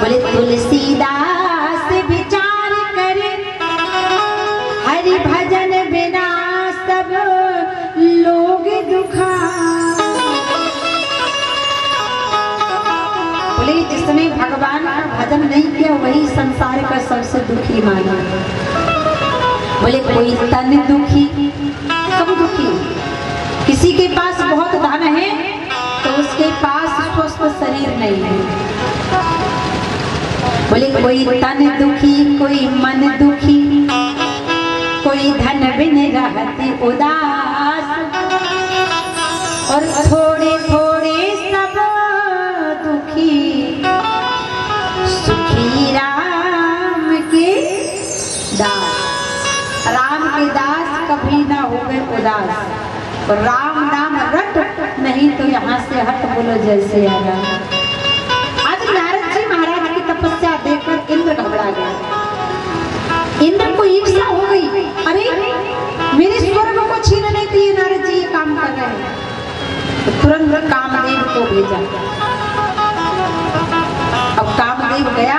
बोले तुलसीदास विचार करे हरि भजन बिना सब लोग दुखा। बोले जिसने भगवान का भजन नहीं किया वही संसार का सबसे दुखी माना। बोले कोई तन दुखी, सब दुखी। किसी के पास बहुत धन है तो उसके पास स्वस्थ शरीर नहीं है। बोले कोई तन दुखी, कोई मन दुखी, कोई धन बिन रहती उदास, और थोड़े थोड़े सब दुखी सुखी राम के दास। राम के दास कभी ना हो गए उदास। और राम नाम रट नहीं तो यहाँ से हट, बोलो जैसे आया। आज नारद जी महाराज की तपस्या देखकर इंद्र घबरा गया। इंद्र को ईर्ष्या हो गई, अरे मेरे स्वर्ग को छीनने के लिए नारद जी ये काम कर रहे हैं। तो तुरंत कामदेव को भेजा। अब कामदेव गया,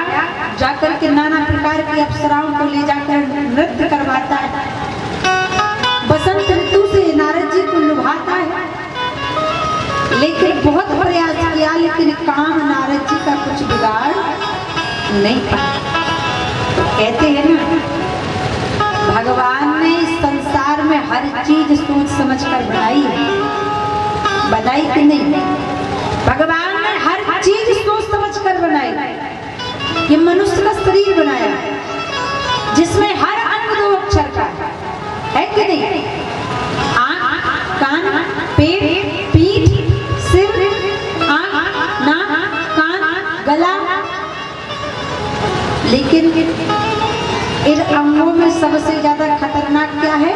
जाकर के नाना प्रकार की अप्सराओं को ले जाकर नृत्य करवाता है। बसंत ऋतु से नारद जी को लुभाता है, लेकिन बहुत प्रयास किया, लेकिन काम नारद जी का कुछ बिगाड़ नहीं पाया। तो कहते हैं ना, भगवान ने इस संसार में हर चीज सोच समझ कर बनाई है। बनाई कि नहीं? भगवान ने हर चीज सोच समझ कर बनाई। ये मनुष्य का शरीर बनाया जिसमें हर अंग 2 अक्षर का है कि नहीं? आँख, कान, पेट, पीठ, सिर, आँख, नाक, कान, गला। लेकिन इन अंगों में सबसे ज्यादा खतरनाक क्या है?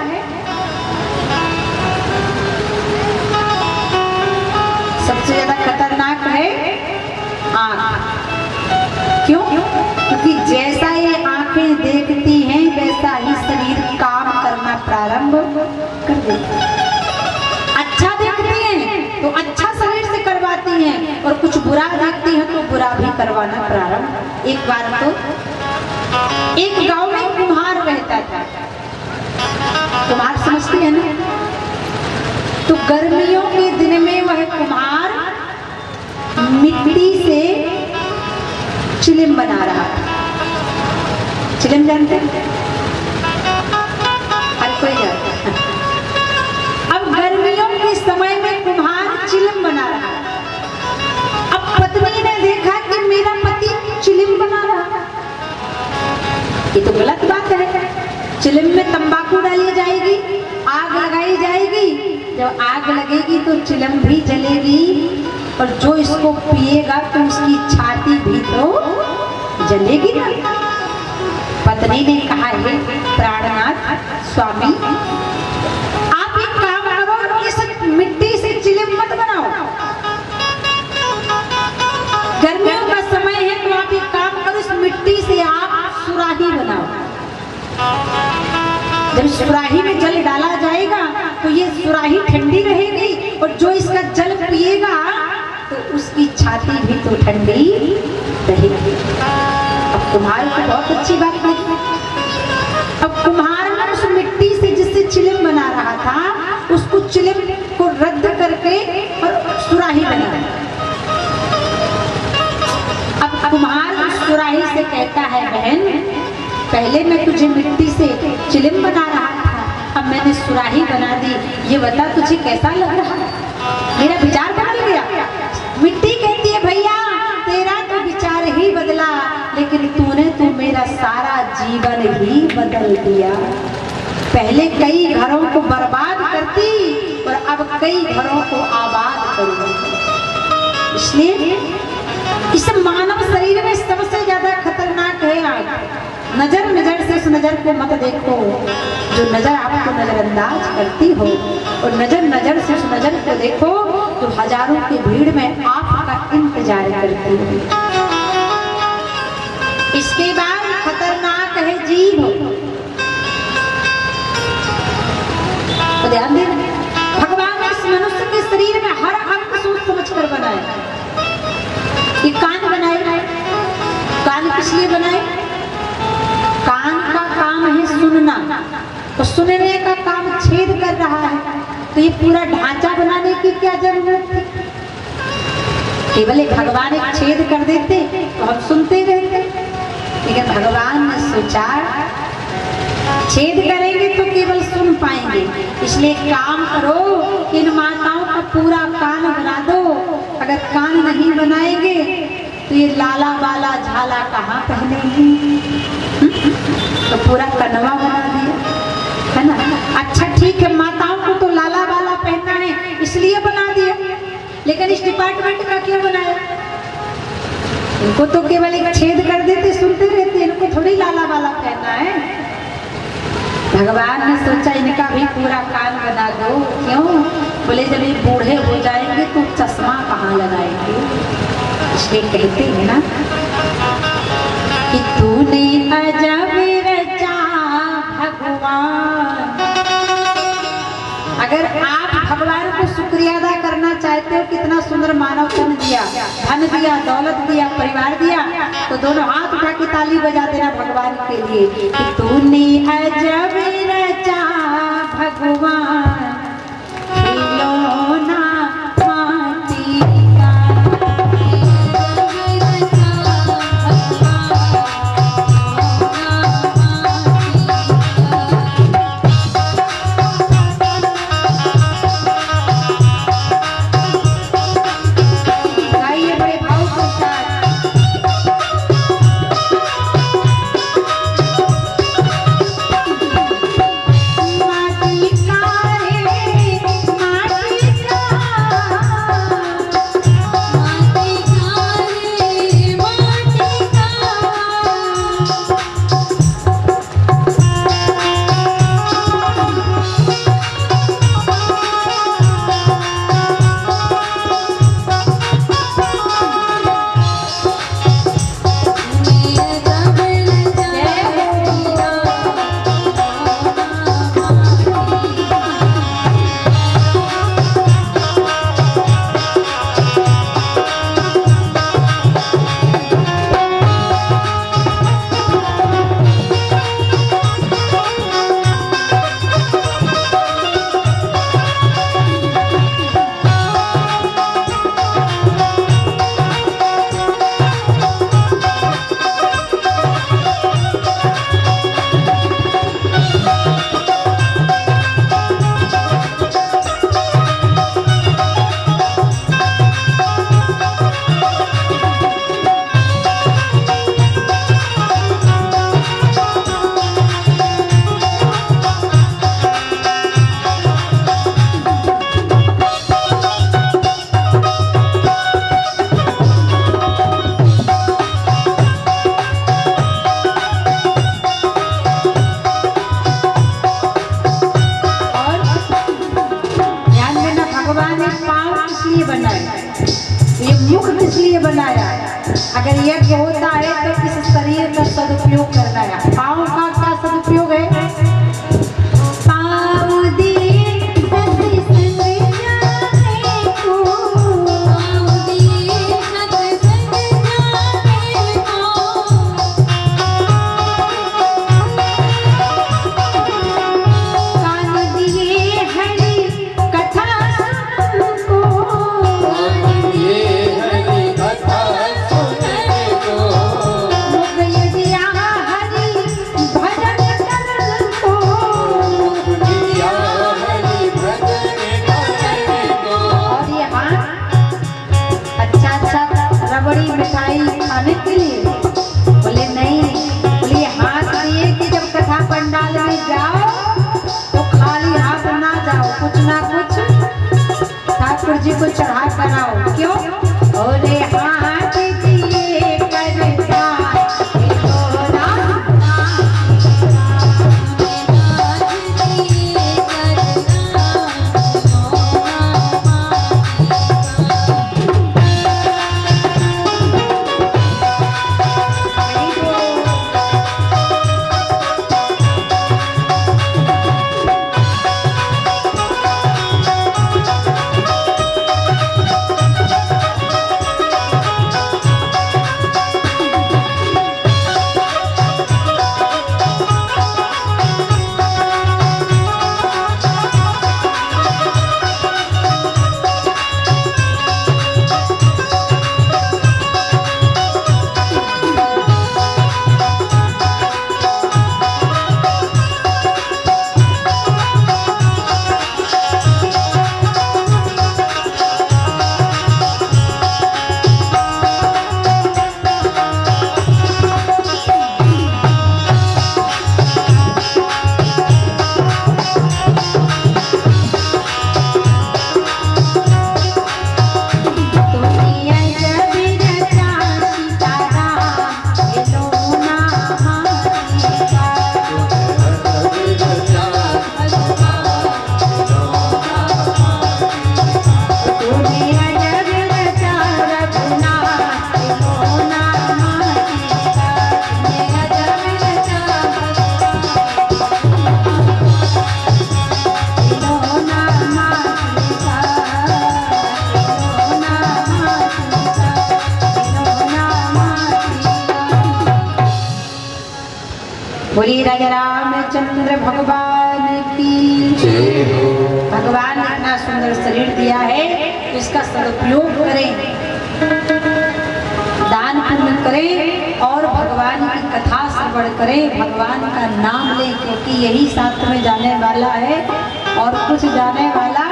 सबसे ज्यादा खतरनाक है आँख। क्यों? क्योंकि जैसा ये आंखें देखती हैं वैसा ही शरीर काम करना प्रारंभ कर देता है। अच्छा देखती हैं तो अच्छा शरीर से करवाती हैं, और कुछ बुरा देखती हैं तो बुरा भी करवाना प्रारंभ। एक बार तो एक गांव में कुम्हार रहता था। कुम्हार समझती है ना? तो गर्मियों के दिन में वह कुम्हार मिट्टी से चिलिम बना रहा था। चिलिम जानते हैं? हर कोई जानता है। अब गर्मियों के समय में कुम्हार चिलिम बना रहा है। अब पत्नी ने देखा कि मेरा पति चिलिम बना रहा है, ये तो गलत बात है। चिलिम में तंबाकू डाली जाएगी, आग लगाई जाएगी। जब आग लगेगी तो चिलम भी जलेगी, और जो इसको पिएगा तो उसकी छाती भी तो जलेगी ना। पत्नी ने कहा, है प्राणनाथ स्वामी, आप एक काम करो, इस मिट्टी से चिलम मत बनाओ। गर्मियों का समय है तो आप एक काम करो, इस मिट्टी से आप सुराही बनाओ। जब सुराही में जल डाला जाएगा तो ये सुराही ठंडी रहेगी, और जो इसका जल पिएगा तो उसकी छाती भी तो ठंडी रहेगी। अब कुम्हार को बहुत अच्छी बात लगी। अब कुम्हार ने उस मिट्टी से जिससे चिलम बना रहा था, उसको चिलम को रद्द करके और सुराही बनाया। अब कुम्हार सुराही से कहता है, बहन पहले मैं तुझे मिट्टी से चिलम बना रहा था, अब मैंने सुराही बना दी, ये बता तुझे कैसा लग रहा है? मेरा विचार बदल गया। मिट्टी कहती है, भैया तेरा तो विचार ही बदला, लेकिन तूने तो मेरा सारा जीवन ही बदल दिया। पहले कई घरों को बर्बाद करती और अब कई घरों को आबाद करूंगी। इसलिए इस मानव शरीर में सबसे ज्यादा खतरनाक है आग। नजर नजर से उस नजर को मत देखो जो नजर आपको नजरअंदाज करती हो, और नजर नजर से उस नजर को देखो जो हजारों की भीड़ में आपका इंतजार करती हो। इसके बाद खतरनाक है जीभ। तो ध्यान देना, भगवान ने इस मनुष्य के शरीर में हर अंग सोच समझ कर बनाया। ये कान बनाए, तो सुनने का काम छेद कर रहा है, तो ये पूरा ढांचा बनाने की क्या जरूरत थी? केवल एक भगवान एक छेद कर देते तो हम सुनते रहते, लेकिन भगवान ने सोचा छेद करेंगे तो केवल सुन पाएंगे, इसलिए काम करो, इन माताओं का पूरा कान बना दो। अगर कान नहीं बनाएंगे तो ये लाला वाला झाला कहाँ पहनेंगे? तो पूरा कनवा बना दिया, है ना? अच्छा ठीक है, माताओं को तो लाला वाला पहनना है इसलिए बना दिया, लेकिन इस डिपार्टमेंट का क्यों बनाया? इनको तो केवल एक छेद कर देते, सुनते रहते, इनको थोड़ी लाला वाला पहनना है। भगवान ने सोचा इनका भी पूरा कान बना दो। क्यों? बोले जब ये बूढ़े हो जाएंगे तो चश्मा कहाँ लगाएंगे? इसलिए कहते हैं ना कि तूने अजब रचा भगवान। अगर आप भगवान को शुक्रिया अदा करना चाहते हो, कितना सुंदर मानव तन दिया, धन दिया, दौलत दिया, परिवार दिया, तो दोनों हाथ उठा के ताली बजा देना भगवान के लिए कि तूने अजब रचा भगवान, खिलौना माटी का। बनाया। अगर यज्ञ होता है तो इस शरीर का सदुपयोग करना है। पाँव का क्या सदुपयोग है? मिठाई खाने के लिए बोले नहीं, बोले हाथ दिए कि जब कथा पंडाल में जाओ तो खाली हाथ ना जाओ, कुछ ना कुछ ठाकुर जी को चढ़ा कर आओ। क्यों? बोले हाथ दिए करता बोली राजा रामचंद्र भगवान की जय हो। भगवान ने इतना सुंदर शरीर दिया है तो इसका सदुपयोग करें, दान पुण्य करें और भगवान की कथा श्रवण करें, भगवान का नाम लें, क्योंकि यही साथ में जाने वाला है और कुछ जाने वाला।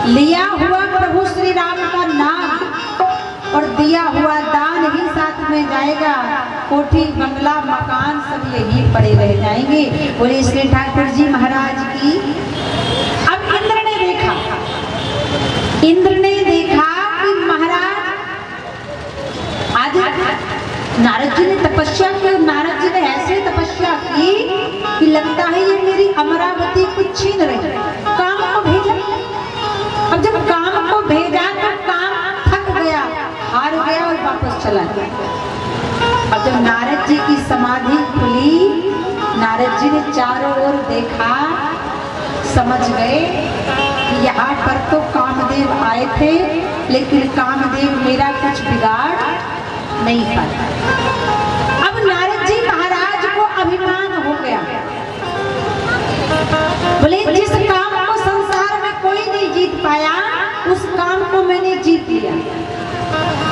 लिया हुआ प्रभु श्री राम का नाम और दिया हुआ दान ही साथ में जाएगा, कोठी बंगला मकान सब यही पड़े रह जाएंगे। बोले श्री ठाकुर जी महाराज की। अब इंद्र ने देखा कि महाराज आज नारद जी ने तपस्या की और नारद जी ने ऐसे तपस्या की कि लगता है ये मेरी अमरावती को छीन रही, काम को भेजा। अब जब काम को भेजा तो काम थक गया, हार गया और वापस चला गया। अब जब नारद जी की समाधि खुली, नारद जी ने चारों ओर देखा, समझ गए कि यहाँ पर तो कामदेव आए थे, लेकिन कामदेव मेरा कुछ बिगाड़ नहीं पाया। अब नारद जी महाराज को अभिमान हो गया, बोले जिस काम को संसार में कोई नहीं जीत पाया उस काम को मैंने जीत लिया।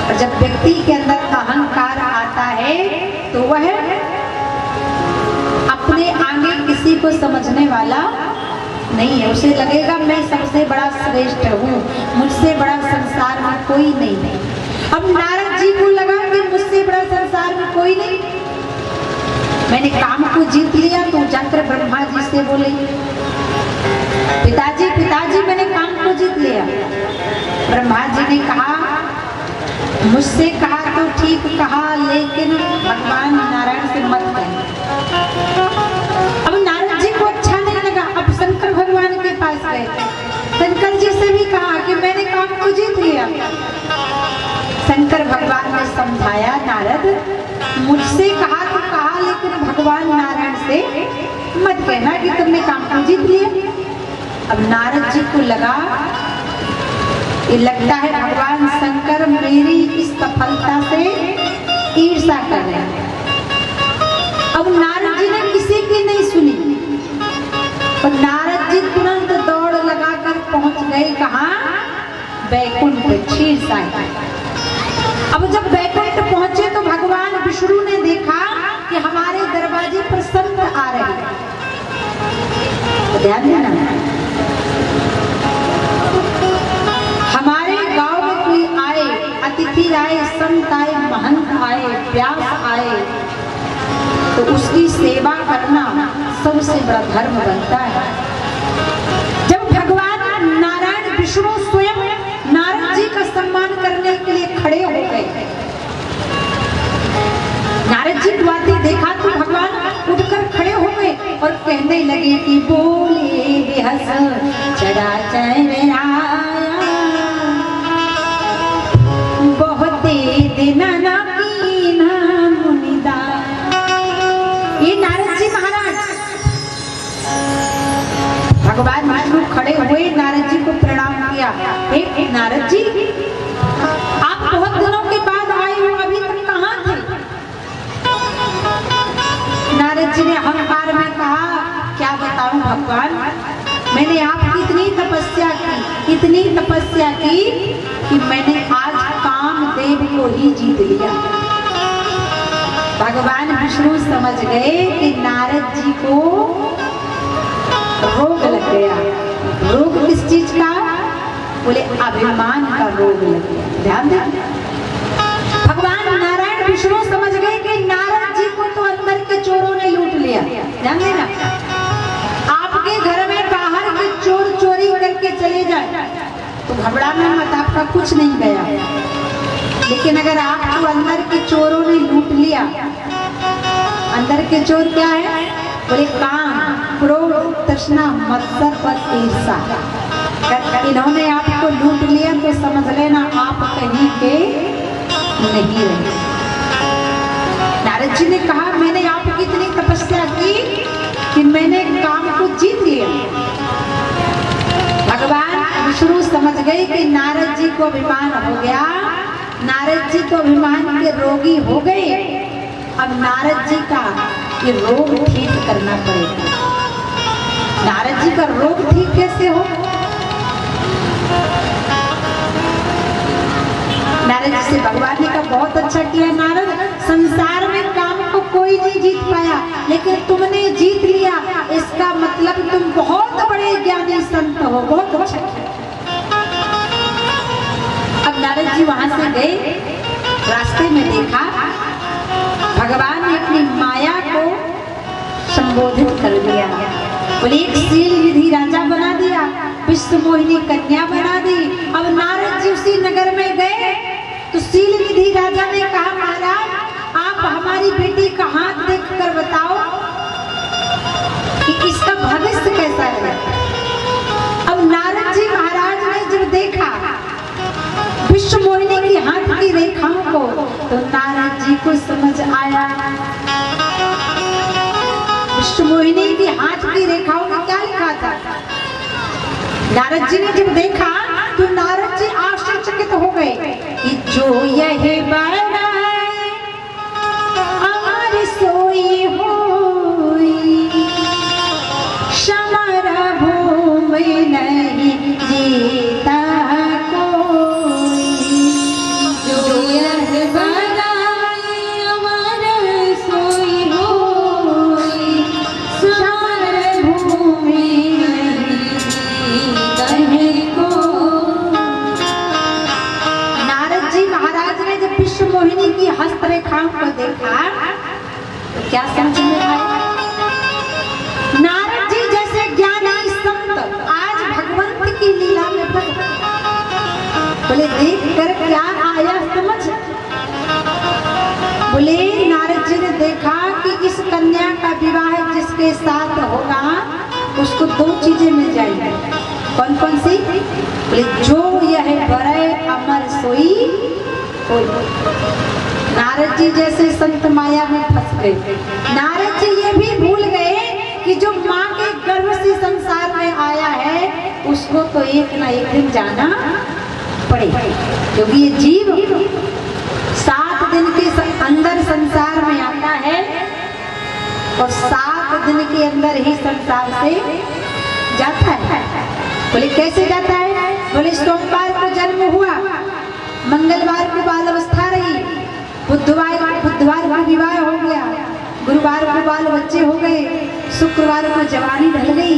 और जब व्यक्ति के अंदर अहंकार आता है तो वह अपने आगे किसी को समझने वाला नहीं है, उसे लगेगा मैं सबसे बड़ा श्रेष्ठ हूँ, मुझसे बड़ा संसार में कोई नहीं है। अब नारद जी को लगा कि मुझसे बड़ा संसार में कोई नहीं, मैंने काम को जीत लिया। तो जाकर ब्रह्मा जी से बोले, पिताजी पिताजी मैंने काम को जीत लिया। ब्रह्मा जी ने कहा मुझसे कहा तो ठीक कहा, लेकिन भगवान नारायण से मत कहें। अब नारद जी को अच्छा नहीं लगा, अब शंकर भगवान के पास गए, शंकर जी से भी कहा कि मैंने काम को जीत लिया। शंकर भगवान ने समझाया, नारद मुझसे कहा तो कहा, लेकिन भगवान नारायण से मत कहना कि तुमने काम को जीत लिया। अब नारद जी को लगा ये लगता है भगवान शंकर मेरी इस सफलता से ईर्ष्या कर रहे हैं। अब नारद जी ने किसी की नहीं सुनी और नारद जी तुरंत दौड़ लगाकर पहुंच गए कहाँ? बैकुंठ क्षीरसागर। अब जब बैकुंठ पहुंचे तो भगवान विष्णु ने देखा कि हमारे दरवाजे पर संत आ रहे हैं। तो ध्यान देना, हमारे गांव में कोई आए, अतिथि आए, संत आए, महंत आए, व्यास आए, तो उसकी सेवा करना सबसे बड़ा धर्म बनता है। जब भगवान नारायण विष्णु स्वयं नारद जी का सम्मान करने के लिए खड़े हो गए, नारद जी को आते देखा तो भगवान उठकर खड़े हो गए और कहने लगे कि बोले बेहस चराचर ये नारद जी महाराज। भगवान विष्णु खड़े हुए, नारद जी को प्रणाम किया। हे नारद जी, आप बहुत दिनों के बाद आए हो, अभी तक कहाँ थे? नारद जी ने अहंकार में कहा, क्या बताऊं भगवान, मैंने आपकी इतनी तपस्या की कि मैंने आज कामदेव को ही जीत लिया। भगवान विष्णु समझ गए कि नारद जी को रोग लग गया। रोग किस चीज का? बोले अभिमान का रोग लग गया। ध्यान दें, भगवान नारायण विष्णु समझ गए कि नारद जी को तो अंदर के चोरों ने लूट लिया। ध्यान देना, आपके घर में बाहर के चोर चोरी करके चले जाए तो घबराना मत, आपका कुछ नहीं गया। लेकिन अगर आपको अंदर के चोरों ने लूट लिया, अंदर के चोर क्या है? बोले काम, क्रोध, तृष्णा, मत्सर और ईर्ष्या। इन्होंने आपको लूट लिया तो समझ लेना आप कहीं के नहीं रहे। नारद जी ने कहा, मैंने आपकी इतनी तपस्या की कि मैंने काम को जीत लिया। भगवान विष्णु समझ गए कि नारद जी को अभिमान हो गया, नारद जी तो अभिमान के रोगी हो गए। अब नारद जी का ये रोग ठीक करना पड़ेगा। नारद जी का रोग ठीक कैसे हो? नारद जी से भगवान ने कहा बहुत अच्छा किया नारद, संसार में काम को कोई नहीं जीत पाया लेकिन तुमने जीत लिया, इसका मतलब तुम बहुत बड़े ज्ञानी संत हो, बहुत अच्छा किया। अब नारद जी वहां से गए, रास्ते में देखा भगवान ने अपनी माया को संबोधित कर दिया, बोले एक शील निधि राजा बना दिया, विश्व मोहिनी कन्या बना दी। अब नारद जी उसी नगर में गए तो शील निधि राजा ने कहा महाराज आप हमारी बेटी का हाथ देख कर बताओ कि इसका भविष्य कैसा है। अब नारद जी महाराज ने जब देखा विश्व मोहिनी की हाथ की रेखाओं को तो नारद जी को समझ आया विश्व मोहिनी की हाथ की रेखाओं में क्या लिखा था। नारद जी ने जब देखा तो नारद जी आश्चर्यचकित हो गए कि जो यह बनाए अमर सोई होई, समर भूमि नहीं जीता कोई। जो यह बनाए अमर सोई होई, समर भूमि मोहिनी की हस्तरेखाओं को देखा तो क्या समझ में आया? नारद जी जैसे ज्ञानी संत आज भगवंत की लीला में बोले देख कर क्या आया समझ। बोले नारद जी ने देखा कि इस कन्या का विवाह जिसके साथ होगा उसको दो चीजें मिल जाएंगी। कौन कौन सी? बोले जो यह बड़े अमर सोई। नारद जी जैसे संत माया में फंस गए। नारद जी ये भी भूल गए कि जो माँ के गर्भ से संसार में आया है उसको तो एक ना एक दिन जाना पड़ेगा, क्योंकि ये जीव 7 दिन के अंदर संसार में आता है और 7 दिन के अंदर ही संसार से जाता है। बोले कैसे जाता है? बोले सोमवार को जन्म हुआ, मंगलवार को बाल अवस्था रही, बुधवार को विवाह हो गया, गुरुवार को बाल बच्चे हो गए, शुक्रवार को जवानी ढल गई,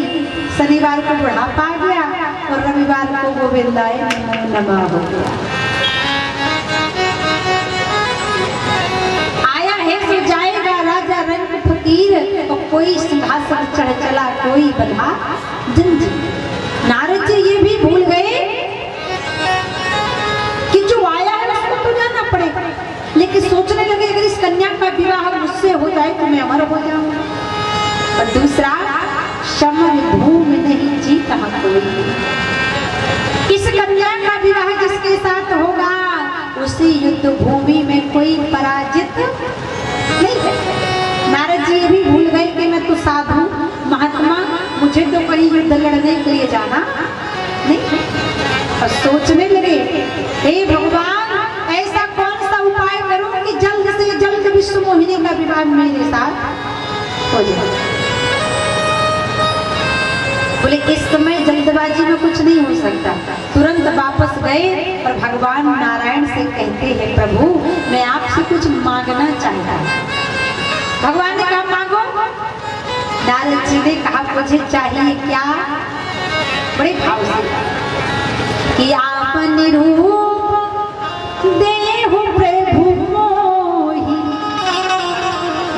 शनिवार को बुढ़ापा आ गया और रविवार को गोविंदाय नमः हो गया। आया है तो जाएगा राजा रंग फकीर, तो कोई सिंहासन चढ़ चला कोई बधा जंजीर। नारद जी ये भी भूल गए कि जो आया है उसको तो जाना पड़ेगा, लेकिन सोचने लगे अगर इस कन्या का विवाह मुझसे हो जाए तो मैं अमर हो जाऊंगा। और दूसरा, समर भूमि नहीं जीता कोई। इस कन्या का विवाह जिसके साथ होगा उसी युद्ध भूमि में कोई पराजित नहीं है। नारद जी ये भी भूल गए कि मैं तो साधु महात्मा, मुझे तो कहीं युद्ध लड़ने के लिए जाना नहीं। और सोचने लगे हे भगवान ऐसा कौन सा उपाय करूं कि जल्द से जल्द विश्व मोहिनी का विवाह मेरे साथ हो जाए। बोले इस समय जल्दबाजी में कुछ नहीं हो सकता। तुरंत वापस गए और भगवान नारायण से कहते हैं प्रभु मैं आपसे कुछ मांगना चाहता हूँ। भगवान ने कहा मांगो। नारद जी ने कहा मुझे चाहिए क्या? बड़े भाव से कि आपन रूप देहु प्रभु मोहि।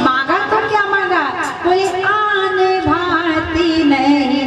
मांगा तो क्या मांगा? बोले आन भांति नहीं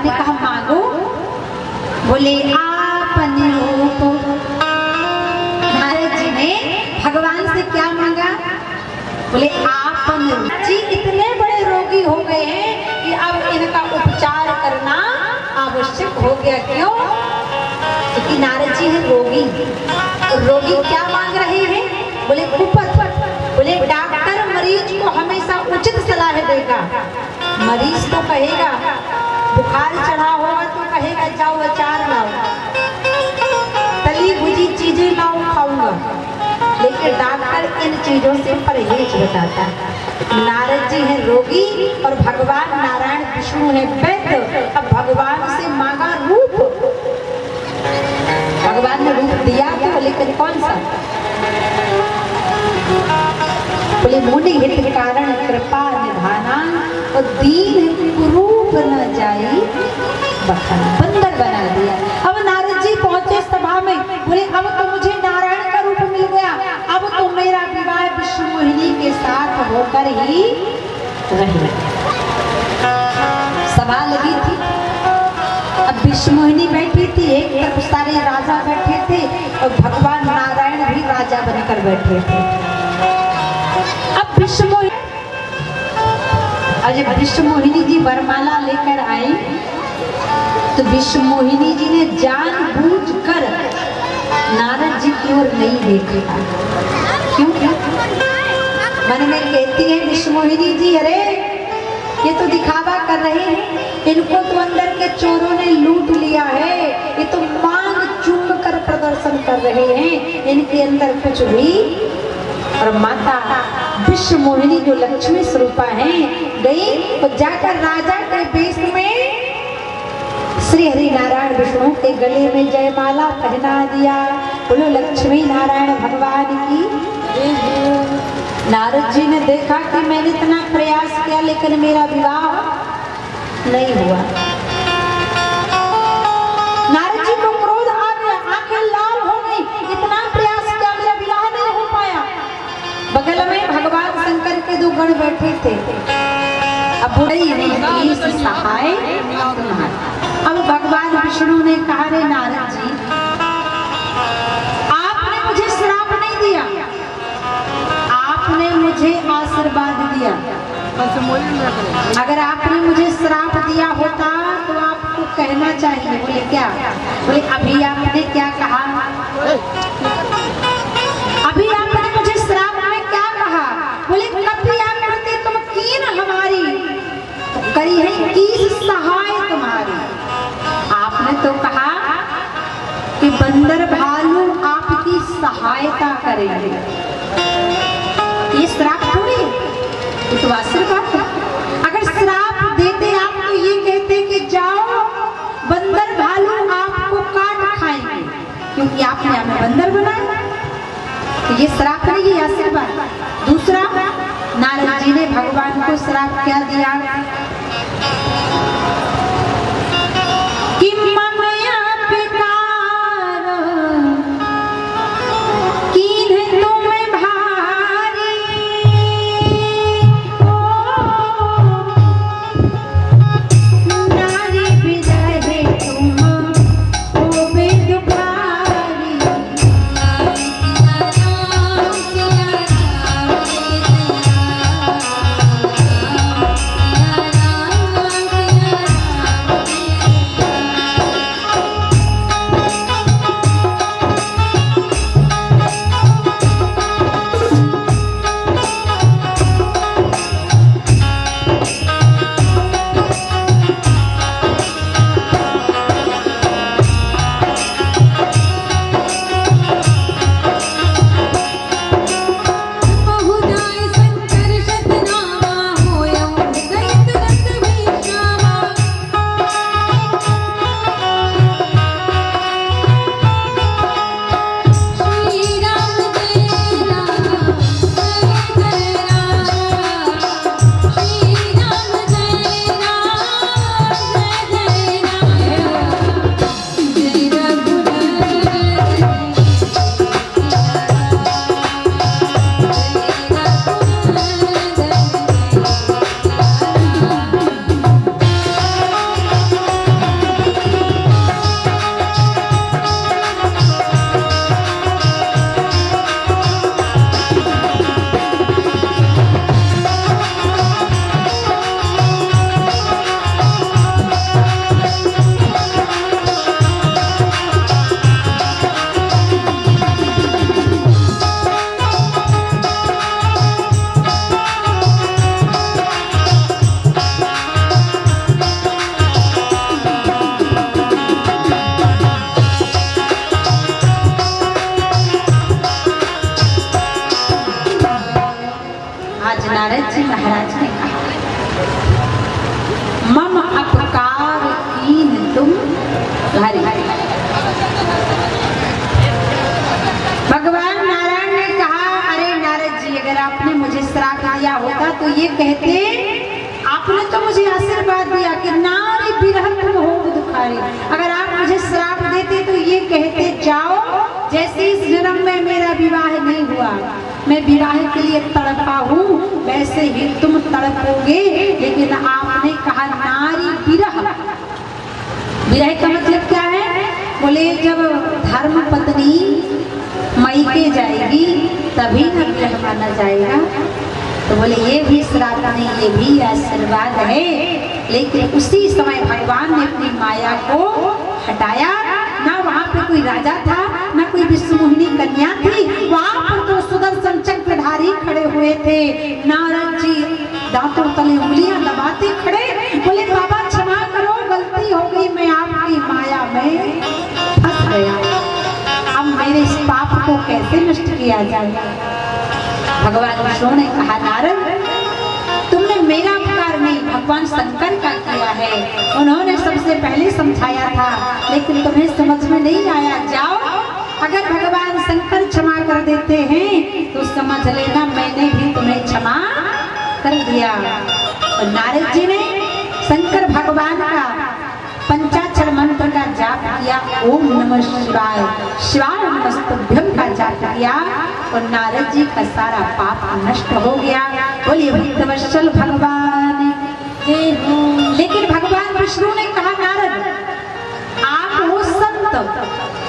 भगवान ने कहा मांगो। बोले आपन रूप। नारद जी ने भगवान से क्या मांगा? बोले आपन रूप। जी इतने बड़े रोगी हो गए हैं कि अब इनका उपचार करना आवश्यक हो गया। क्यों? क्योंकि नारद जी है रोगी। तो रोगी क्या मांग रहे हैं? बोले कुपथ। बोले डॉक्टर मरीज को हमेशा उचित सलाह देगा। मरीज तो कहेगा, बुखार चढ़ा होगा तो कहेगा जाओ अचार लाओ, तली भुजी चीजें लाओ खाऊंगा, लेकिन डॉक्टर इन चीजों से परहेज बताता है। नारद जी है रोगी और भगवान नारायण विष्णु है वैद्य। अब भगवान से मांगा रूप। भगवान ने रूप दिया तो, लेकिन कौन सा? बोले मुनि हित कारण कृपा निधाना और दीन कुरूप न जाई बखाना। बंदर बना दिया। अब नारद जी पहुंचे सभा में। बोले अब तो मुझे नारायण का रूप मिल गया, अब तो मेरा विवाह विष्णु मोहिनी के साथ होकर ही रही। सभा लगी थी। अब विष्णु मोहिनी बैठी थी, एक तरफ सारे राजा बैठे थे और भगवान नारायण भी राजा बनकर बैठे थे। अब विष्णु मोहिनी जी वरमाला लेकर आई तो विष्णु मोहिनी जी ने जानबूझकर नारद जी की ओर नहीं देखा। क्यों? मन में कहती है विष्णु मोहिनी जी, अरे ये तो दिखावा कर रहे हैं, इनको तो अंदर के चोरों ने लूट लिया है, ये तो मांग चूम कर प्रदर्शन कर रहे हैं, इनके अंदर कुछ भी। और माता विष्णु मोहिनी जो लक्ष्मी स्वरूपा है गई और जाकर राजा के वेश में श्री हरि नारायण विष्णु के गले में जयमाला पहना दिया। बोलो लक्ष्मी नारायण भगवान की। नारद जी ने देखा कि मैंने इतना प्रयास किया लेकिन मेरा विवाह नहीं हुआ। नारद जी को क्रोध आ गया, आंखें लाल हो गई, इतना प्रयास किया मेरा विवाह नहीं हो पाया। बगल में भगवान शंकर के दो गण बैठे थे। अब सहाय। अब भगवान विष्णु ने कहा, रे नारद जी आपने मुझे श्राप नहीं दिया, आपने मुझे आशीर्वाद दिया। अगर आपने मुझे श्राप दिया होता तो आपको कहना चाहिए। बोले क्या? बोले अभी आपने क्या कहा? अभी आपने मुझे श्राप में क्या कहा? बोले कभी आपने तुम कीन हमारी करी है, की सहाय तुम्हारी। आपने तो कहा कि बंदर भालू आपकी सहायता करेंगे। ये श्राप थोड़ी, ये तो आशीर्वाद है। अगर श्राप देते आप तो ये कहते कि जाओ बंदर भालू आपको काट खाएंगे, क्योंकि आपने हमें बंदर बनाया। तो ये श्राप नहीं, ये आशीर्वाद। दूसरा, नारद जी ने भगवान को श्राप क्या दिया कि ममया पिकार कीन्ह तुम्हें भारी, नारी विदहे तुम होवे दुखारी। तो ये कहते, आपने तो मुझे आशीर्वाद दिया कि नारी बिरह तुम हो दुखारी। अगर आप मुझे श्राप देते तो ये कहते, जाओ, जैसे इस जन्म में मेरा विवाह नहीं हुआ, मैं विवाह के लिए तड़पा हूँ, वैसे ही तुम तड़पोगे। लेकिन आपने कहा नारी बिरह। बिरह का मतलब क्या है? बोले जब धर्म पत्नी मायके जाएगी तभी न विरह माना जाएगा। तो बोले ये भी श्राप नहीं, ये भी आशीर्वाद है। लेकिन उसी समय भगवान ने अपनी माया को हटाया। ना वहाँ पे कोई राजा था, ना कोई विष्णुमोहिनी कन्या थी, वहाँ पर तो सुदर्शन चक्रधारी खड़े हुए थे। नारद जी दांतों तले उंगलियां दबाते खड़े, बोले बाबा क्षमा करो, गलती हो गई, मैं आपकी माया में फंस गया। अब मेरे इस पाप को कैसे नष्ट किया जाए? भगवान विष्णु ने कहा, नारद तुमने मेरा उपकार नहीं, भगवान शंकर का किया है। उन्होंने सबसे पहले समझाया था, लेकिन तुम्हें समझ में नहीं आया। जाओ, अगर भगवान शंकर क्षमा कर देते हैं तो समझ लेना मैंने भी तुम्हें क्षमा कर दिया। और नारद जी ने शंकर भगवान का पंचाक्षर मंत्र का जाप किया, ओम नमः शिवाय, शिवाय नमस्तुभ्यं का जाप किया, और नारद जी का सारा पाप नष्ट हो गया। बोलिए भक्तवत्सल भगवान जय हो। लेकिन भगवान विष्णु ने कहा, नारद आप वो संत,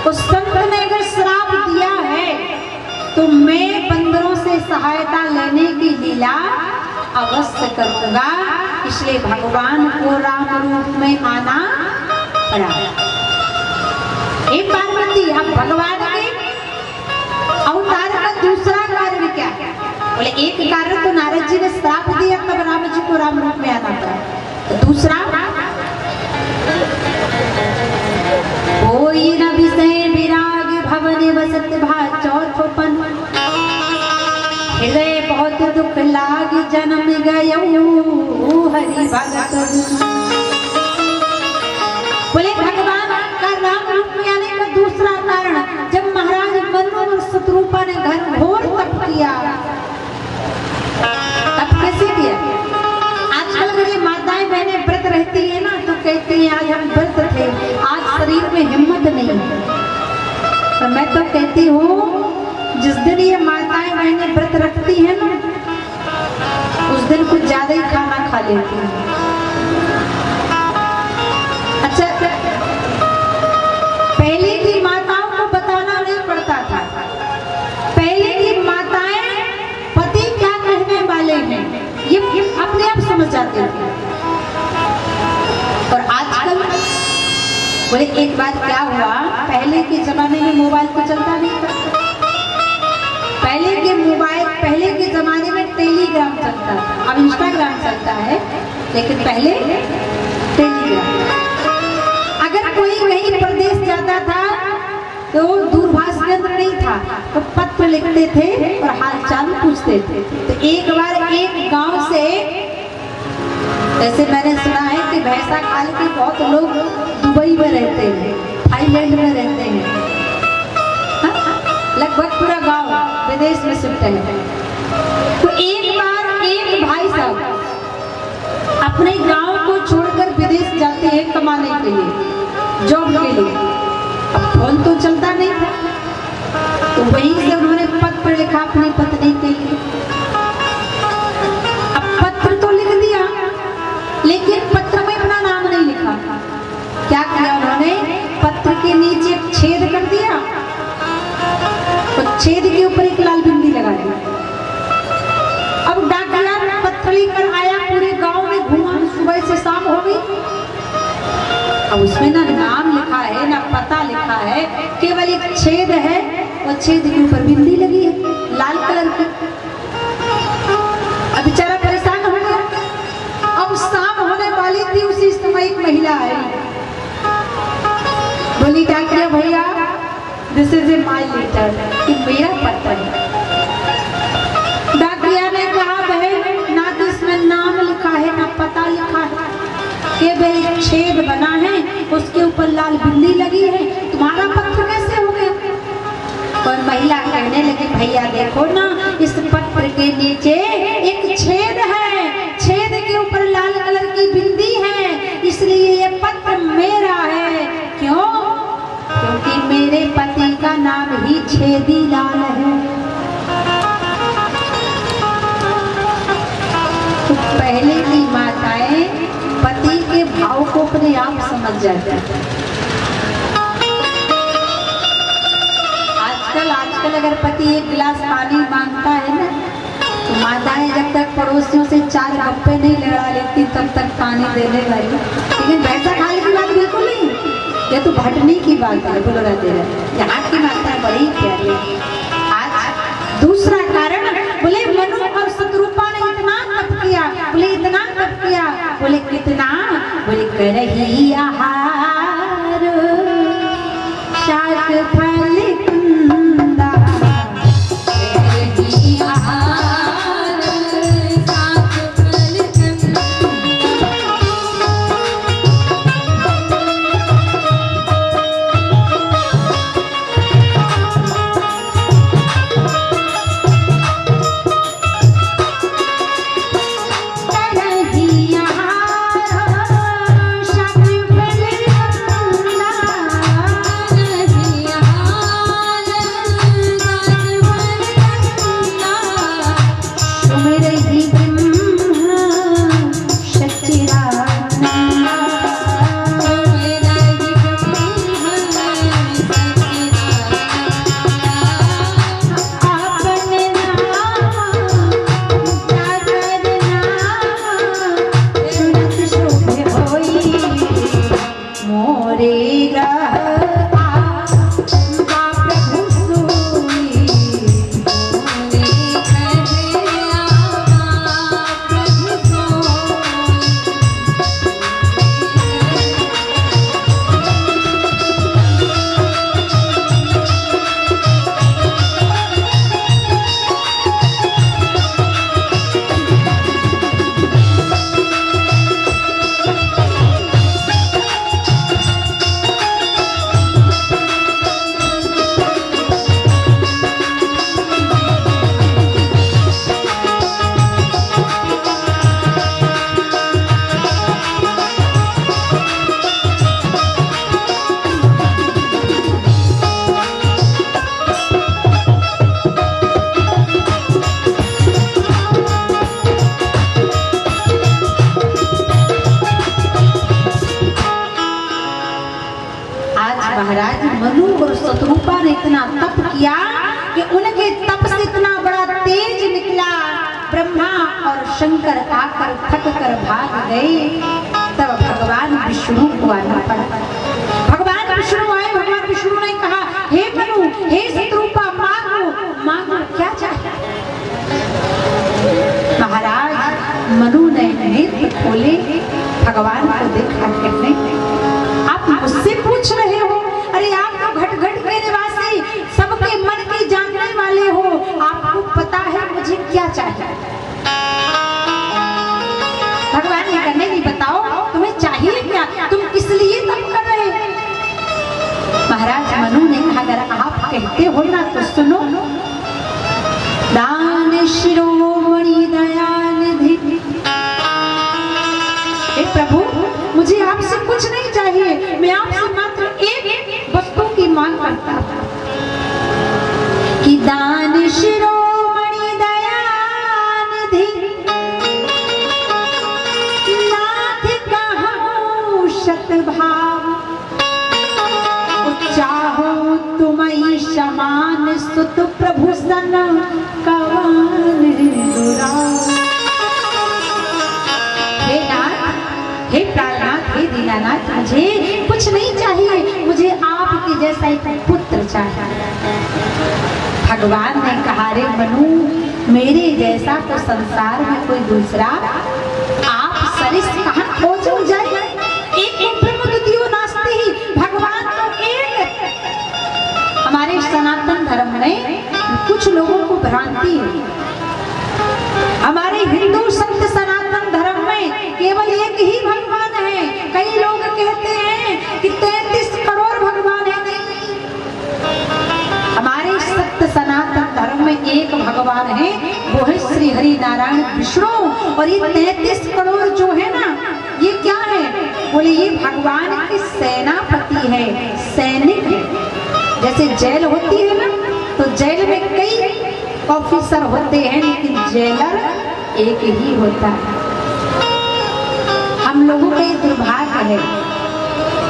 उस संत ने अगर श्राप दिया है तो मैं बंदरों से सहायता लेने की लीला अवश्य करूंगा। इसलिए भगवान को राम रूप में आना पड़ा। एक पार्वती, अब भगवान के अवतार का दूसरा कारण क्या है? बोले एक कारण तो नारद जी ने श्राप दिया, तब राम जी को राम रूप में आना पड़ा। तो दूसरा, कोई न विषय विराग भवन बसत भा चौथोपन, हृदय बहुत दुख लाग जन्म गयो हरि भगत। बोले भगवान का राम रूप में आने का दूसरा कारण, जब महाराज मनु और शत्रुपा ने घर घोर तप किया। तप कैसे किया? आजकल अगर ये माताएं बहनें व्रत रहती है ना तो कहती हैं आज हम व्रत थे, आज शरीर में हिम्मत नहीं है। तो मैं तो कहती हूँ जिस दिन ये माताएं बहनें व्रत रखती हैं ना, उस दिन कुछ ज्यादा ही खाना खा लेती हैं। अच्छा, पहले की माताओं को बताना नहीं पड़ता था। पहले की माताएं पति क्या कहने वाले हैं ये अपने आप समझ जाते थे। और आजकल बोले एक बार क्या हुआ, पहले के जमाने में मोबाइल तो चलता नहीं था। पहले के जमाने में टेलीग्राम चलता था, अब इंस्टाग्राम चलता है, लेकिन पहले टेलीग्राम। अगर कोई कहीं प्रदेश जाता था तो दूरभाष यंत्र नहीं था, तो पत्र लिखते थे और हालचाल पूछते थे। तो एक बार एक गांव से, जैसे मैंने सुना है कि भैंसा काल के बहुत लोग दुबई में रहते हैं, थाईलैंड में रहते हैं, लगभग पूरा गांव विदेश में शिफ्ट है। तो एक बार एक भाई साहब अपने गांव को छोड़कर विदेश जाते हैं कमाने के लिए, जॉब के लिए। अब फोन तो चलता नहीं था, तो वहीं से उन्होंने पत्र लिखा अपनी पत्नी के लिए। अब पत्र तो लिख दिया, लेकिन पत्र में अपना नाम नहीं लिखा। क्या किया उन्होंने? पत्र के नीचे एक छेद कर दिया और छेद के ऊपर एक लाल बिंदी लगा दी। अब डाकिया पत्र लेकर आया, पूरे गांव में घूमा, सुबह से शाम हो गई। अब उसमें ना नाम लिखा है ना पता लिखा है, केवल एक छेद है और छेद के ऊपर बिंदी लगी है लाल कलर की। अब बेचारा परेशान हो गया। अब शाम होने वाली थी, उसी समय एक महिला आई, बोली डाकिया भैया this is a my letter, कि मेरा पत्र है। डाकिया ने कहा बहन ना तो इसमें नाम लिखा है ना पता लिखा है, केवल एक छेद बना है, उसके ऊपर लाल बिंदी लगी है, तुम्हारा पत्र कैसे हो गया? और महिला कहने लगी भैया देखो ना, इस पत्र के नीचे एक छेद है, यदि लाल है तो पहले की माताएं पति के भाव को अपने आप समझ जाती हैं। आजकल अगर पति एक गिलास पानी मांगता है ना तो माताएं जब तक पड़ोसियों से 4 गप्पे नहीं लड़ा लेती तब तक पानी देने वाली। लेकिन पैसा खाने की बात बिल्कुल नहीं, ये तो भटनी की बात है। बोलो राधे राधे। यहाँ की माताएं बड़ी प्यारी है। आज दूसरा कारण बोले मनु और शत्रुपा ने इतना तप किया, बोले इतना तप किया, बोले कितना, बोले करही आहार शाक फल कुंदा, करही आहार शाक फल कुंदा। महाराज मनु और शत्रुपा ने इतना तप किया कि उनके तप से इतना बड़ा तेज निकला, ब्रह्मा और शंकर आकर थक कर भाग गए। तब भगवान विष्णु को आना पड़ा। भगवान विष्णु आए। भगवान विष्णु ने कहा, हे मनु, हे शत्रुपा, मांगो मांगो, क्या चाहिए। महाराज मनु ने नेत्र खोले, भगवान को देखा, कहने आप मुझसे पूछ रहे हो? अरे आप तो घट घट के निवासी, सबके मन की जानने वाले हो, आपको पता है मुझे क्या चाहिए। भगवान ने कहने नहीं, बताओ तुम्हें चाहिए क्या, तुम किस लिए तप कर रहे। महाराज मनु ने कहा, अगर आप कहते हो ना तो सुनो। दान शिरोमणि दयानिधि, हे प्रभु मुझे आपसे कुछ नहीं चाहिए, मैं आपसे मात्र एक वस्तु की मांग करता हूं कि दान शिरोमणि दयानिधि, नाथ कहूं शतभाव, चाहो तुम्हें समान सुत प्रभु सन कवन दुराव। हे नाथ, हे प्राणनाथ, हे दीनानाथ, मुझे कुछ नहीं चाहिए, मुझे आपके जैसा एक पुत्र चाहिए। भगवान ने कहा, रे मनु, मेरे जैसा तो संसार में कोई दूसरा आप सरिस कहाँ खोजो जाए। एक ब्रह्म द्वितीयो नास्ति ही, भगवान तो एक। हमारे सनातन धर्म में कुछ लोगों को भ्रांति है। हमारे हिंदू संत सनातन धर्म में केवल एक ही भगवान है। कई लोग कहते हैं कि 33 करोड़ भगवान है। नहीं, हमारे सत्य सनातन धर्म में एक भगवान है, वो है श्री हरि नारायण विष्णु। और ये 33 करोड़ जो है ना, ये क्या है? बोले ये भगवान की सेनापति है, सैनिक है। जैसे जेल होती है ना, तो जेल में कई ऑफिसर होते हैं लेकिन जेलर एक ही होता है। हम लोगों का ये दुर्भाग्य है।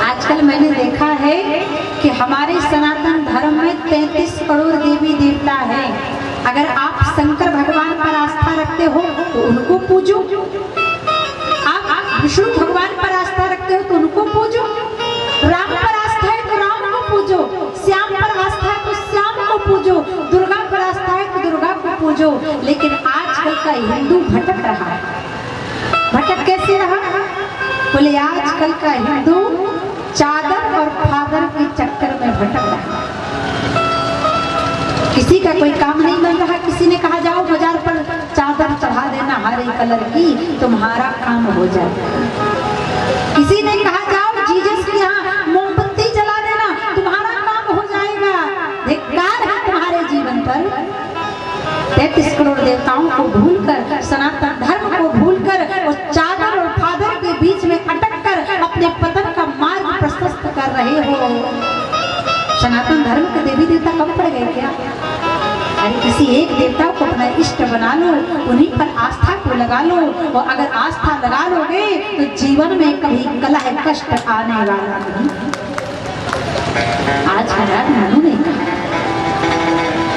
आजकल मैंने देखा है कि हमारे सनातन धर्म में 33 करोड़ देवी देवता है। अगर आप शंकर भगवान पर आस्था रखते हो तो उनको पूजो, आप विष्णु भगवान पर आस्था रखते हो तो उनको पूजो, राम पर आस्था है तो राम को पूजो, श्याम पर आस्था है तो श्याम को पूजो, दुर्गा पर आस्था है तो दुर्गा को पूजो। लेकिन आजकल का हिंदू भटक रहा है। भटक कैसे रहा? बोले आजकल का हिंदू चादर और फादर के चक्कर में भटक रहा है। किसी का कोई काम नहीं बन रहा। किसी ने कहा जाओ बाजार पर चादर चढ़ा देना हरे कलर की, तुम्हारा काम हो जाएगा। किसी ने कहा जाओ जीसस के यहाँ मोमबत्ती जला देना, तुम्हारा काम हो जाएगा। धिक्कार है तुम्हारे जीवन पर। 33 करोड़ देवताओं को भूलकर, सनातन धर्म को भूलकर और चादर और फादर के बीच में अटक कर अपने पतन का मार्ग प्रशस्त कर रहे हो। सनातन धर्म के देवी देवता कम पड़ गए क्या? अरे किसी एक देवता को अपना इष्ट बना लो, उन्हीं पर आस्था को लगा लो, और अगर आस्था लगा लोगे तो जीवन में कभी कलह कष्ट आने वाला नहीं। आज महाराज मनु ने कहा,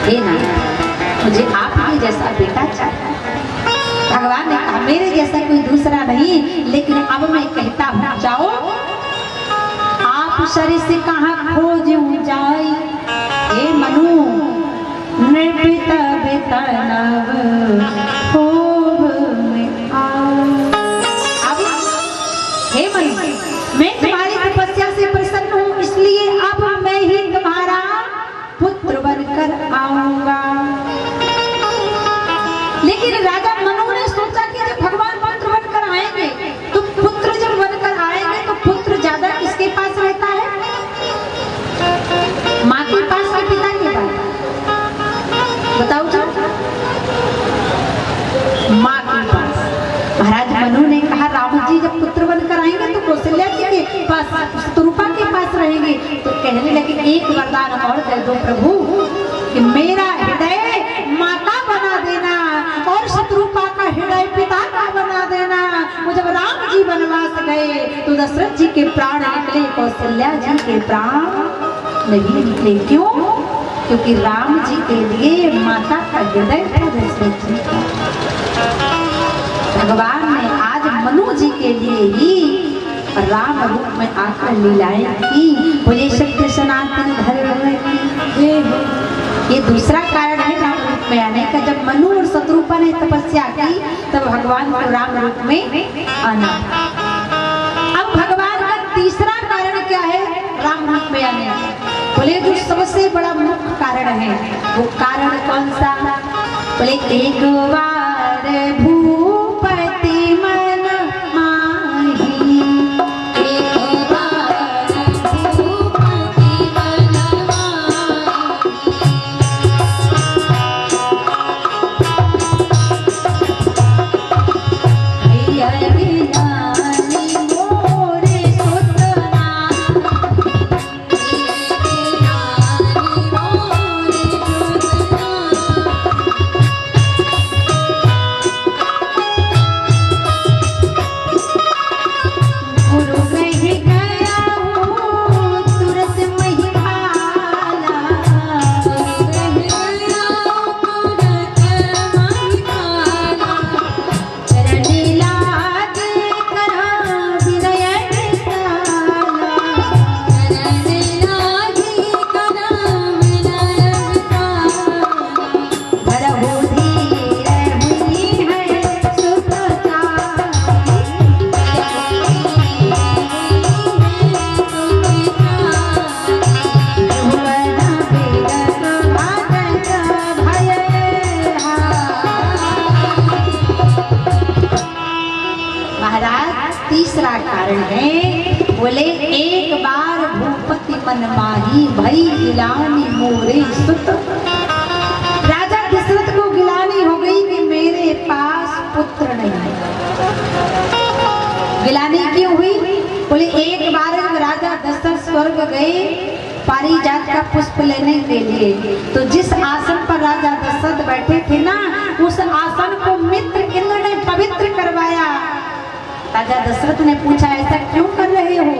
हे नाथ, मुझे आपके जैसा बेटा चाहिए। भगवान ने कहा मेरे जैसा कोई दूसरा नहीं, लेकिन अब मैं कहता हूँ जाओ, आप शरीर से कहाँ खोज जाई। हे मनु, नृपित बेतनव खूब में आओ। अब हे मनु, मैं तुम्हारी तपस्या से प्रसन्न हूँ, इसलिए अब मैं ही तुम्हारा पुत्र बनकर आऊंगा। लेकिन राजा मनु ने सोचा कि जब भगवान पुत्र बनकर आएंगे तो पुत्र जब बनकर आएंगे तो पुत्र ज्यादा किसके पास रहता है? माँ के पास या पिता के पास? बताओ जाओ। माँ के पास। महाराज मनु ने कहा राम जी जब पुत्र बनकर आएंगे तो कौशल्या जी के पास, शत्रुपा के पास रहेंगे। तो कहने लगे एक वरदान और दे दो प्रभु, कि मेरा हृदय माता बना देना और शत्रुपा का हृदय पिता का बना देना। वो जब राम जी वनवास गए तो दशरथ जी के प्राण निकले, कौशल्या जी के प्राण नहीं निकले। क्यों? क्योंकि राम जी के लिए माता का हृदय था दशरथ जी का। भगवान ने आज मनु जी के लिए ही राम रूप में आकर लीलाएं की। बोले सत्य सनातन धर्म की। ये दूसरा कारण है राम रूप में आने का। जब मनु और शत्रुपा ने तपस्या की तब भगवान को राम रूप में आना। अब भगवान का तीसरा कारण क्या है राम रूप में आने? बोले जो सबसे बड़ा मुख्य कारण है, वो कारण कौन सा? बोले एक बार भूपति मन माही, एक बार भूपति मन तीसरा कारण है। बोले एक बार भूपति मन माही भई गिलानी मोरे सुत। राजा दशरथ को गिलानी हो गई कि मेरे पास पुत्र नहीं है। गिलानी क्यों हुई? बोले एक बार जब राजा दशरथ स्वर्ग गए पारिजात का पुष्प लेने के लिए। तो जिस आसन पर राजा दशरथ बैठे थे ना, उस आसन को मित्र इंद्र ने पवित्र करवाया। राजा दशरथ ने पूछा ऐसा क्यों कर रहे हो?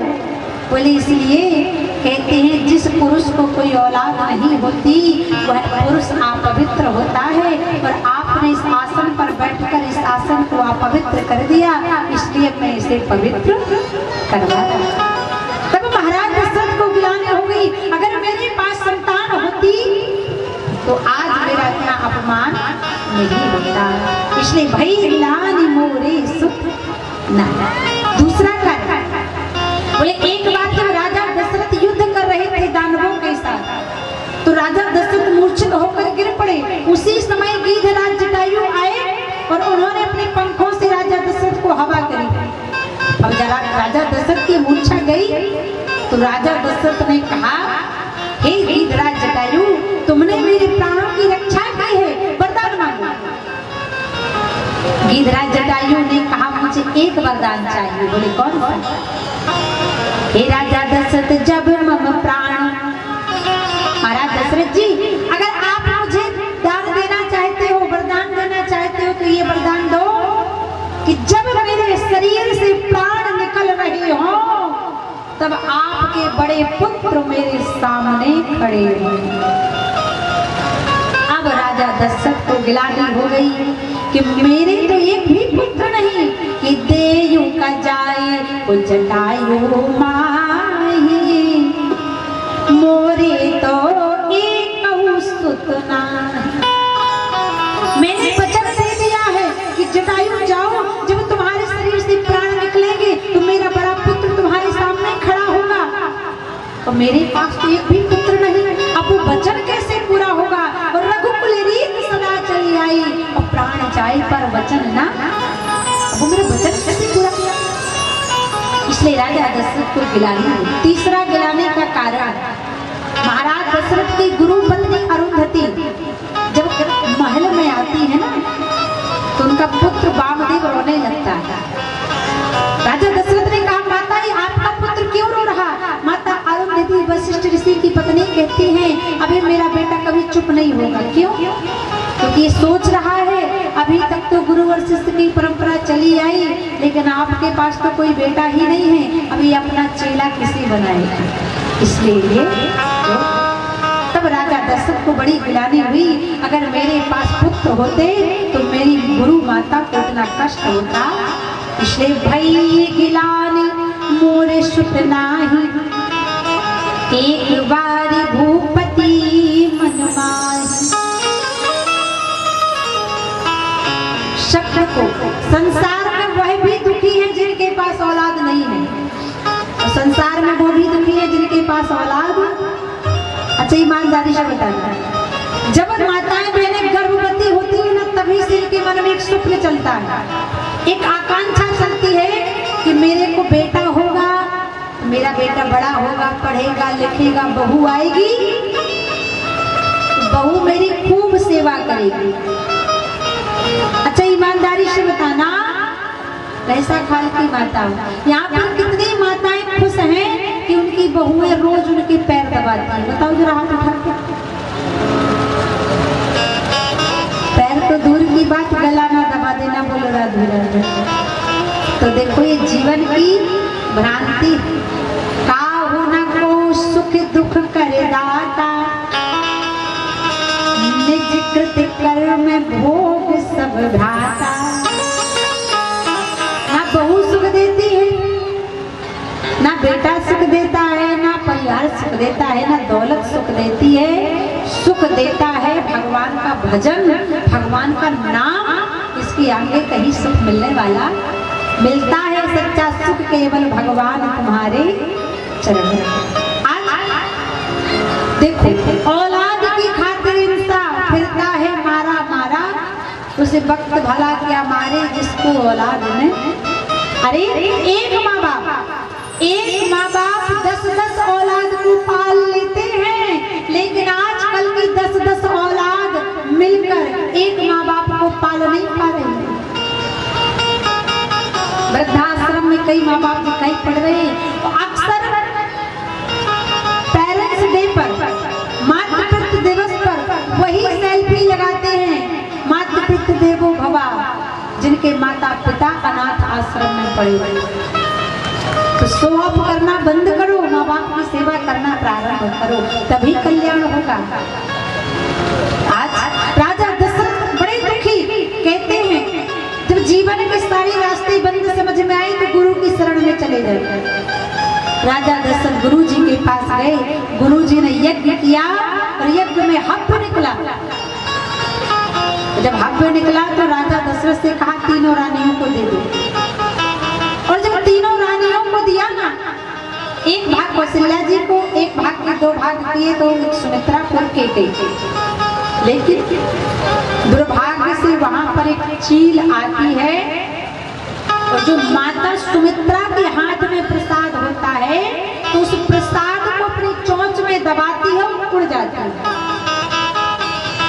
बोले इसलिए, कहते हैं जिस पुरुष को कोई औलाद नहीं होती वह पुरुष अपवित्र होता है, और आपने इस आसन पर बैठकर इस आसन को अपवित्र कर दिया, इसलिए मैं इसे पवित्र करवाया। तब महाराज दशरथ को गिलानी हो गई, अगर मेरे पास संतान होती तो आज मेरा इतना अपमान नहीं होता, इसलिए भई गिलानी मोरे सुख ना। दूसरा कार्य, बोले एक बार जब राजा दशरथ युद्ध कर रहे थे दानवों के साथ, तो राजा दशरथ मूर्छित होकर गिर पड़े। उसी समय गीधराज जटायु आए और उन्होंने अपने पंखों से राजा दशरथ को हवा करी। अब जरा राजा दशरथ की मूर्छा गई तो राजा दशरथ ने कहा, हे गीधराज जटायु, तुमने मेरे प्राणों की रक्षा की है, वरदान मांगो। गीधराज जटायु ने कहा मुझे एक वरदान चाहिए। बोले कौन सा? हे राजा दशरथ जब मम प्राण। महाराज दशरथ जी, अगर आप मुझे दान देना चाहते हो, वरदान देना चाहते हो, तो ये वरदान दो कि जब मेरे शरीर से प्राण निकल रहे हो तब आपके बड़े पुत्र मेरे सामने खड़े हो। अब राजा दशरथ को गिलानी हो गई कि मेरे तो एक भी पुत्र नहीं, कि देयु का जाए वो जटायु माही, मोरे तो एक सुत नाही। मैंने वचन दे दिया है कि जटायु जाओ, जब तुम्हारे शरीर से प्राण निकलेंगे तो मेरा बड़ा पुत्र तुम्हारे सामने खड़ा होगा, और मेरे पास तो एक भी पुत्र नहीं। अब वो वचन कैसे पूरा होगा? और रघुकुल रीत सदा चली आई, और प्राण जाए पर वचन ना, वो मेरा वचन कैसे पूरा किया? इसलिए राजा दशरथ को गिलानी हुई। तीसरा गिलाने का कारण, महाराज दशरथ की गुरु पत्नी अरुंधति जब महल में आती है ना, तो उनका पुत्र वामदेव रोने लगता है। राजा दशरथ ने कहा, माता ये आपका पुत्र क्यों रो रहा? माता अरुंधति वशिष्ठ ऋषि की पत्नी कहती हैं, अभी मेरा बेटा कभी चुप नहीं होगा। क्यों? क्योंकि ये सोच रहा है अभी तक तो गुरु और शिष्य की परंपरा चली आई, लेकिन आपके पास तो कोई बेटा ही नहीं है, अभी अपना चेला किसे बनाएगा? इसलिए तो तब राजा दशरथ को बड़ी गिलानी हुई, अगर मेरे पास पुत्र होते तो मेरी गुरु माता को इतना कष्ट होता। इसलिए भई गिलानी मोरे सुत नाही, एक बारी भूपति मन माही। शक्र को संसार में वह भी दुखी है जिनके पास औलाद नहीं है, और संसार में वो भी दुखी है जिनके पास औलाद। अच्छा ईमानदारी से बताना, जब माताएं बहनें गर्भवती होती है ना, तभी से इनके मन में एक स्वप्न चलता है, एक आकांक्षा चलती है कि मेरे को बेटा होगा, मेरा बेटा बड़ा होगा, पढ़ेगा लिखेगा, बहू आएगी, बहू मेरी खूब सेवा करेगी। अच्छा ईमानदारी से बताना, पैसा खाल की माता, यहाँ पर कितनी माताएं खुश हैं कि उनकी बहुएं रोज उनके पैर दबाती हैं? बताओ जरा हाथ उठा के। पैर तो दूर की बात, गला ना दबा देना, बोल रहा धीरे। तो देखो ये जीवन की भ्रांति, काहू न को सुख दुख करे दाता, निज कृत कर्म भोग सब भ्राता। ना बहू सुख देती है, ना बेटा सुख देता है, ना परिवार सुख देता है, ना दौलत सुख देती है। सुख देता है भगवान का भजन, भगवान का नाम, इसके आगे कहीं सुख मिलने वाला मिलता है। सच्चा सुख केवल भगवान तुम्हारे चरण में। आज देखो औलाद की खातिर इंसान फिरता है मारा मारा, उसे वक्त भला क्या मारे जिसको औलाद ने। अरे एक माँ बाप 10-10 औलाद को पाल लेते हैं, लेकिन आजकल की 10-10 औलाद मिलकर एक माँ बाप को पाल नहीं पा रही। वृद्धाश्रम में कई माँ बाप दिखाई पड़ रहे हैं। तो अक्सर पेरेंट्स डे देवो भवा, जिनके माता पिता अनाथ आश्रम में पड़े हुए। तो शो ऑफ करना बंद करो, माँ बाप की सेवा करना प्रारंभ करो, तभी कल्याण होगा। आज राजा दशरथ बड़े दुखी, कहते हैं जब जीवन के सारे रास्ते बंद समझ में आए तो गुरु की शरण में चले गए। राजा दशरथ गुरु जी के पास गए, गुरु जी ने यज्ञ किया और यज्ञ में हव्य निकला। जब हव्य निकला तो राजा दशरथ से कहा तीनों रानियों को दे दो। और जब तीनों रानियों को दिया ना, एक भाग कौशल्या जी को, एक भाग के दो भाग दिए, तो सुमित्रा को केकई। लेकिन दुर्भाग्य से वहां पर एक चील आती है और जो माता सुमित्रा के हाथ में प्रसाद होता है तो उस प्रसाद को अपनी चोंच में दबाती है और उड़ जाती है।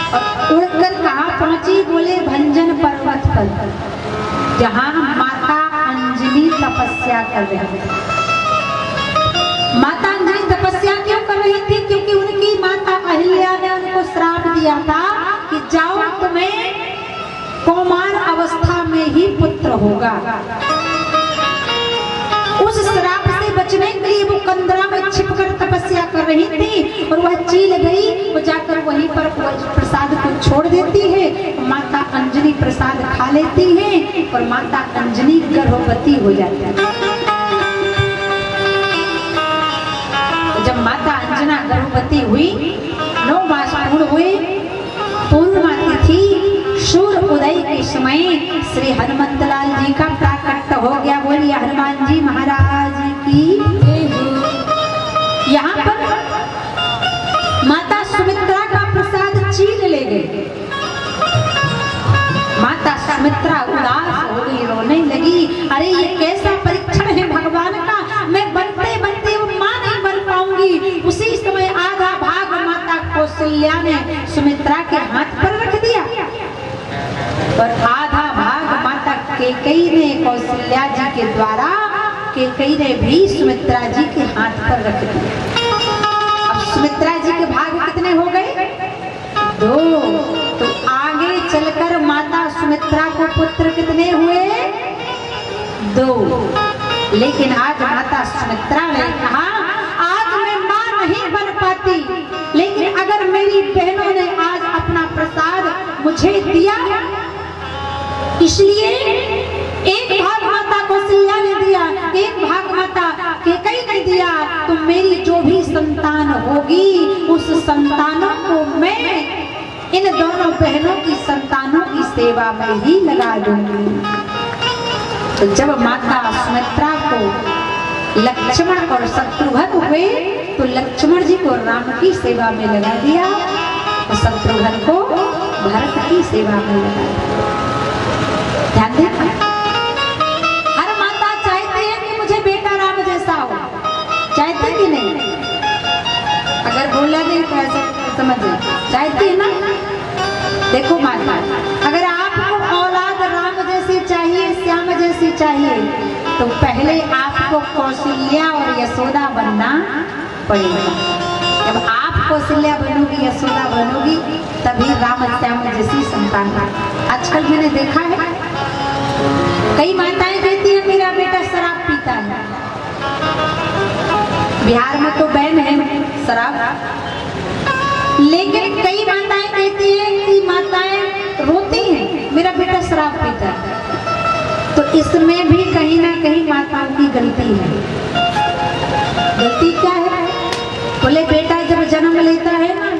और उड़कर कहाँ पहुंची? बोले भंजन पर्वत पर, जहाँ माता अंजलि तपस्या कर रही थी। माता अंजलि तपस्या क्यों कर रही थी? क्योंकि उनकी माता अहिल्या ने उनको श्राप दिया था कि जाओ तुम्हें कौमार अवस्था में ही पुत्र होगा। उस श्राप से बचने के लिए वो कंदरा में छिपकर तपस्या कर रही थी और वह चील गई, वो जाकर वहीं पर प्रसाद को छोड़ देती है। माता अंजनी प्रसाद खा लेती है और माता अंजनी गर्भवती हो जाती है। जब माता अंजना गर्भवती हुई, 9 मास पूर्ण हुए, पूर्णिमा तिथि सूर्य उदय के समय श्री हनुमत लाल जी का प्राकट्य हो गया। बोलिए हनुमान जी महाराज की। यहाँ पर माता सुमित्रा का प्रसाद चील ले गए। माता सुमित्रा उदास हो गई, रोने लगी। अरे ये कैसा परीक्षण है भगवान का, मैं बनते बनते वो मां नहीं बन पाऊंगी। उसी समय आधा भाग माता कौशल्या ने सुमित्रा के हाथ पर रख दिया और आधा भाग माता कैकेयी ने कौशल्या जी के द्वारा, कैकेयी ने भी सुमित्रा जी के हाथ पर रख दिया। अब सुमित्रा जी के भाग कितने हो गए? 2। तो आगे चलकर माता सुमित्रा को पुत्र कितने हुए? 2। लेकिन आज माता सुमित्रा ने कहा आज मैं मां नहीं बन पाती, लेकिन अगर मेरी बहनों ने आज अपना प्रसाद मुझे दिया, इसलिए एक भाग माता कौशल्या ने दिया, एक भाग माता कैकेयी ने दिया, तो मेरी जो भी संतान होगी उस संतानों को मैं इन दोनों बहनों की संतानों की सेवा में ही लगा दूंगी। तो जब माता सुमित्रा को लक्ष्मण और शत्रुघ्न हुए तो लक्ष्मण जी को राम की सेवा में लगा दिया और शत्रुघ्न को भरत की सेवा में लगा दिया। ध्यान दें, हर माता चाहती है कि मुझे बेटा राम जैसा हो, चाहती कि नहीं? अगर बोला नहीं तो ऐसा समझिए, चाहती है ना। देखो माता, अगर आपको औलाद राम जैसी चाहिए, श्याम जैसी चाहिए, तो पहले आपको कौशल्या और यशोदा बनना पड़ेगा। जब आप कौशल्या बनोगी, यशोदा बनोगी, तभी राम श्याम जैसी संतान। आजकल मैंने देखा है कई माताएं कहती है मेरा बेटा शराब पीता है। बिहार में तो बैन है शराब, लेकिन कई माताएं कहती है कि माताएं रोती हैं मेरा बेटा शराब पीता है। तो इसमें भी कहीं ना कहीं माताओं की गलती है। गलती क्या है? बोले बेटा जब जन्म लेता है ना,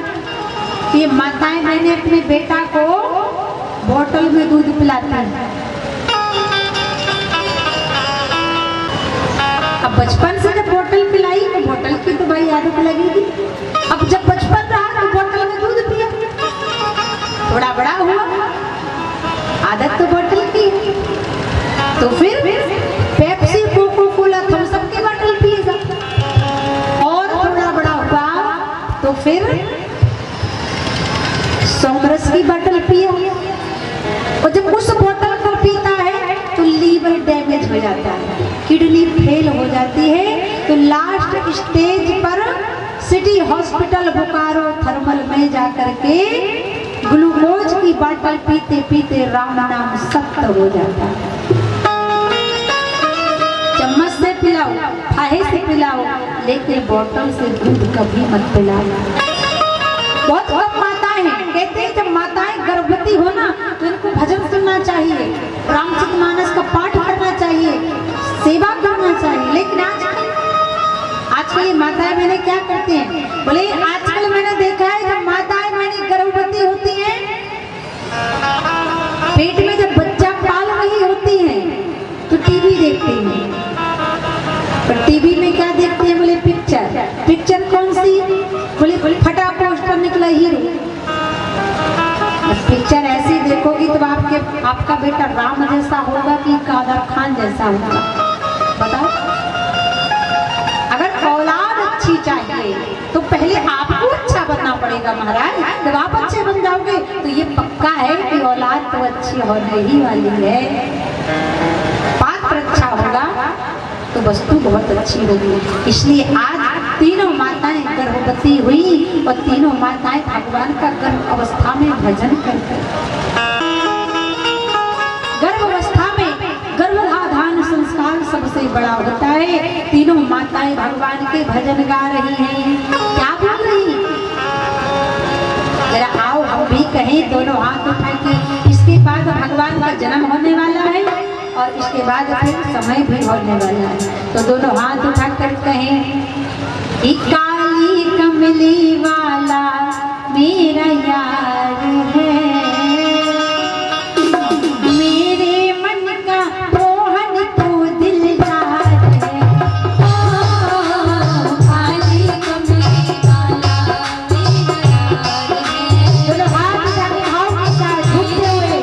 ये माताएं मैंने अपने बेटा को बोतल में दूध पिलाता है। अब बचपन से जब बोतल पिलाई तो बोतल की तो भाई आदत लगेगी। अब जब बचपन रहा तो बोतल में दूध पिया, थोड़ा बड़ा हुआ आदत तो बोतल की, तो फिर Pepsi, Coca Cola, Thums Up की बोतल पिएगा। और थोड़ा बड़ा हुआ तो फिर सोमरस की बोतल पिया। और जब उस बोतल को पीता है तो लीवर डैमेज हो जाता है, किडनी फेल हो जाती है। तो लास्ट स्टेज पर सिटी हॉस्पिटल बोकारो थर्मल में जाकर के ग्लूकोज की बोतल पीते पीते राम नाम सत्य हो जाता है। चम्मच से पिलाओ, फाहे से पिलाओ, लेकिन बोतल से दूध कभी मत पिलाओ। बहुत माताएं हैं, कहते हैं जब माताएं गर्भवती हो ना तो इनको भजन सुनना चाहिए, रामचरितमानस का पाठ करना चाहिए, सेवा करना चाहिए। लेकिन आजकल ये माताएं मैंने क्या करती हैं, बोले आजकल मैंने देखा है जब माताएं मैंने गर्भवती होती हैं, पेट में जब बच्चा पाल रही होती हैं तो टीवी देखती हैं। पर टीवी में क्या देखते हैं, बोले पिक्चर। पिक्चर कौन सी, बोले फटा पोस्टर निकला हीरो। पिक्चर ऐसी देखोगी तो आपका बेटा राम जैसा होगा कि कादर खान जैसा होगा, बताओ। अगर औलाद अच्छी चाहिए तो पहले आपको अच्छा बनना पड़ेगा महाराज। जब आप अच्छे बन जाओगे तो ये पक्का है कि औलाद तो अच्छी होने ही वाली है। पात्र अच्छा होगा तो वस्तु बहुत अच्छी होगी। इसलिए आज तीनों माताएं गर्भवती हुई और तीनों माताएं भगवान का गर्भ अवस्था में भजन करते। गर्भ अवस्था में गर्भाधान संस्कार सबसे बड़ा होता है। तीनों माताएं भगवान के भजन गा रही हैं। क्या बोल रही, जरा आओ हम भी कहें, दोनों हाथ उठा के। इसके बाद भगवान का जन्म होने वाला है और इसके बाद फिर समय भी होने वाला है। तो दोनों हाथ उठाकर कहें, काली कमली वाला मेरा यार है, मेरे मन का मोहन तो दिलदार है। काली कमली वाला मेरा यार है। दोनों हाथ उठाकर भाव के साथ झुकते हुए,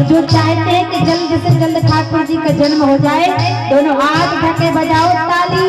जो चाहते हैं कि जल्द से जल्द ठाकुर जी का जन्म हो जाए, दोनों हाथ उठा के बजाओ ताली।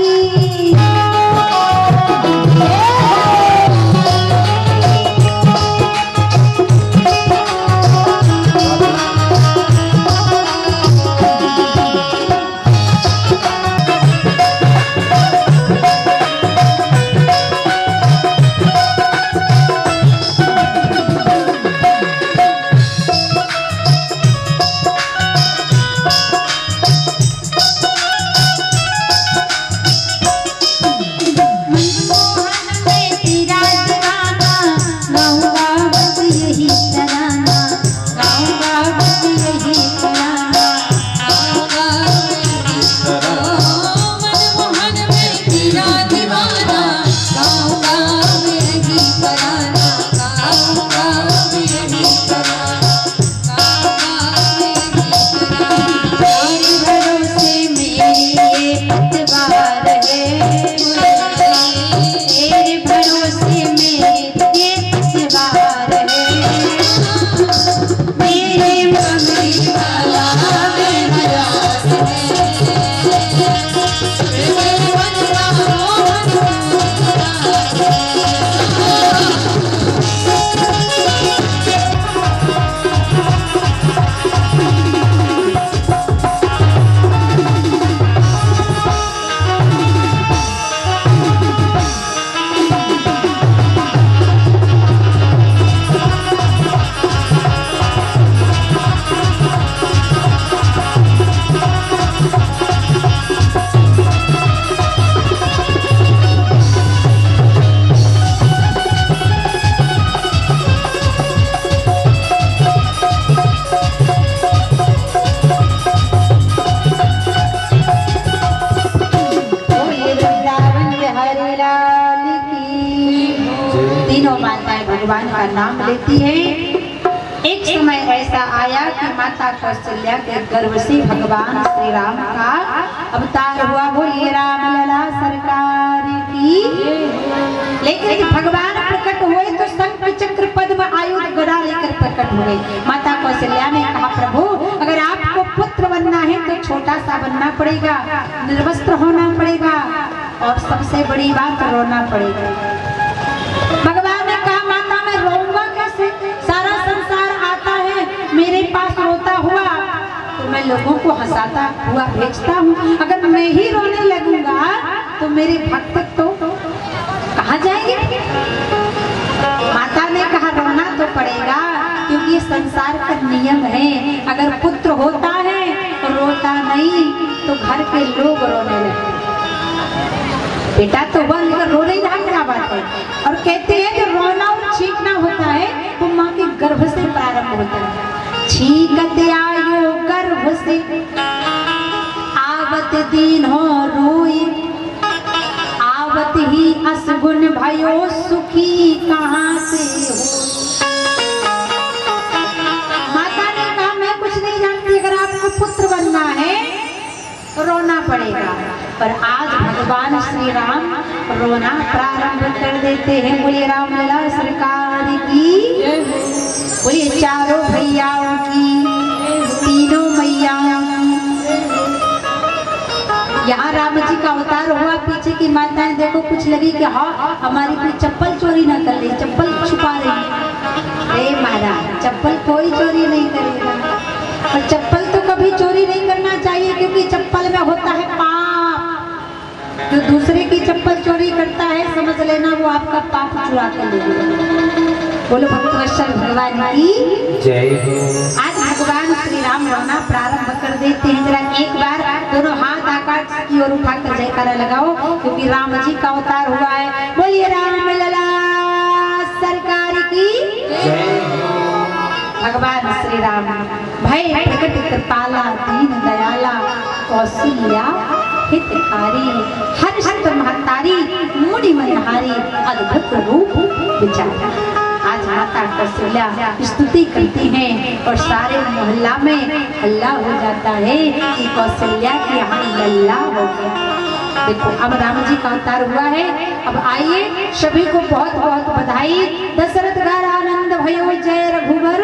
तीनों माताएं भगवान का नाम लेती है। एक समय ऐसा आया कि माता कौशल्या के गर्भ से भगवान श्री राम का अवतार हुआ। बोलिए राम लला सरकार की। लेकिन जब भगवान प्रकट हुए तो शंख चक्र पद्म आयुध गदा लेकर प्रकट हुए। माता कौशल्या ने कहा, प्रभु अगर आपको पुत्र बनना है तो छोटा सा बनना पड़ेगा, निर्वस्त्र होना पड़ेगा और सबसे बड़ी बात रोना पड़ेगा। भगवान ने कहा, माता मैं रोऊंगा कैसे? सारा संसार आता है मेरे पास रोता हुआ तो मैं लोगों को हंसाता हुआ भेजता हूँ। अगर मैं ही रोने लगूंगा तो मेरे भक्त तो कहाँ जाएंगे? माता ने कहा, रोना तो पड़ेगा क्योंकि ये संसार का नियम है। अगर पुत्र होता है तो रोता नहीं तो घर के लोग रोने लगते। बेटा तो हुआ लेकिन रो नहीं रहा, क्या बात है? और कहते हैं जो रोना और छींकना होता है वो माँ के गर्भ से प्रारंभ होता है। छींकत आयो गर्भ से आवत दीन हो रोए, आवत ही असगुन भयो सुखी कहाँ से हो। माता ने कहा, मैं कुछ नहीं जानती, अगर आपको पुत्र बनना है तो रोना पड़ेगा। पर आज भगवान श्री राम रोना प्रारंभ कर देते हैं। बोलिए राम लला सरकार की। बोलिए चारों भैयाओं की, तीनों मैयाओं की। यहाँ राम जी का अवतार हुआ, पीछे की माताएं देखो कुछ लगी कि हाँ हमारी कोई चप्पल चोरी ना कर ले, चप्पल छुपा रही। अरे महाराज चप्पल कोई चोरी नहीं करेगा, और चप्पल तो कभी चोरी नहीं करना चाहिए क्योंकि चप्पल में होता है पाप। जो दूसरे की चप्पल चोरी करता है समझ लेना वो आपका पाप चुरा कर लेगा। बोलो भक्तवत्सल भगवान की जय हो। आज भगवान श्री राम रोना प्रारंभ कर देते हैं। जरा एक बार दोनों हाथ आकाश की ओर उठाकर जयकारा लगाओ क्योंकि राम जी का अवतार हुआ है। बोलिए राम लला सरकार की जय हो। भगवान श्री राम भय प्रकट कृपाला दीन दयाला कौशल्या हितकारी हर्ष महतारी मुनि मनहारी अद्भुत रूप विचारा। आज माता कौशल्या स्तुति करती हैं और सारे मोहल्ला में हल्ला हो जाता है कि कौशल्या के यहाँ लल्ला हो गया। देखो अब राम जी का अवतार हुआ है। अब आइए सभी को बहुत बहुत बधाई। दशरथ घर आनंद भयो जय रघुवर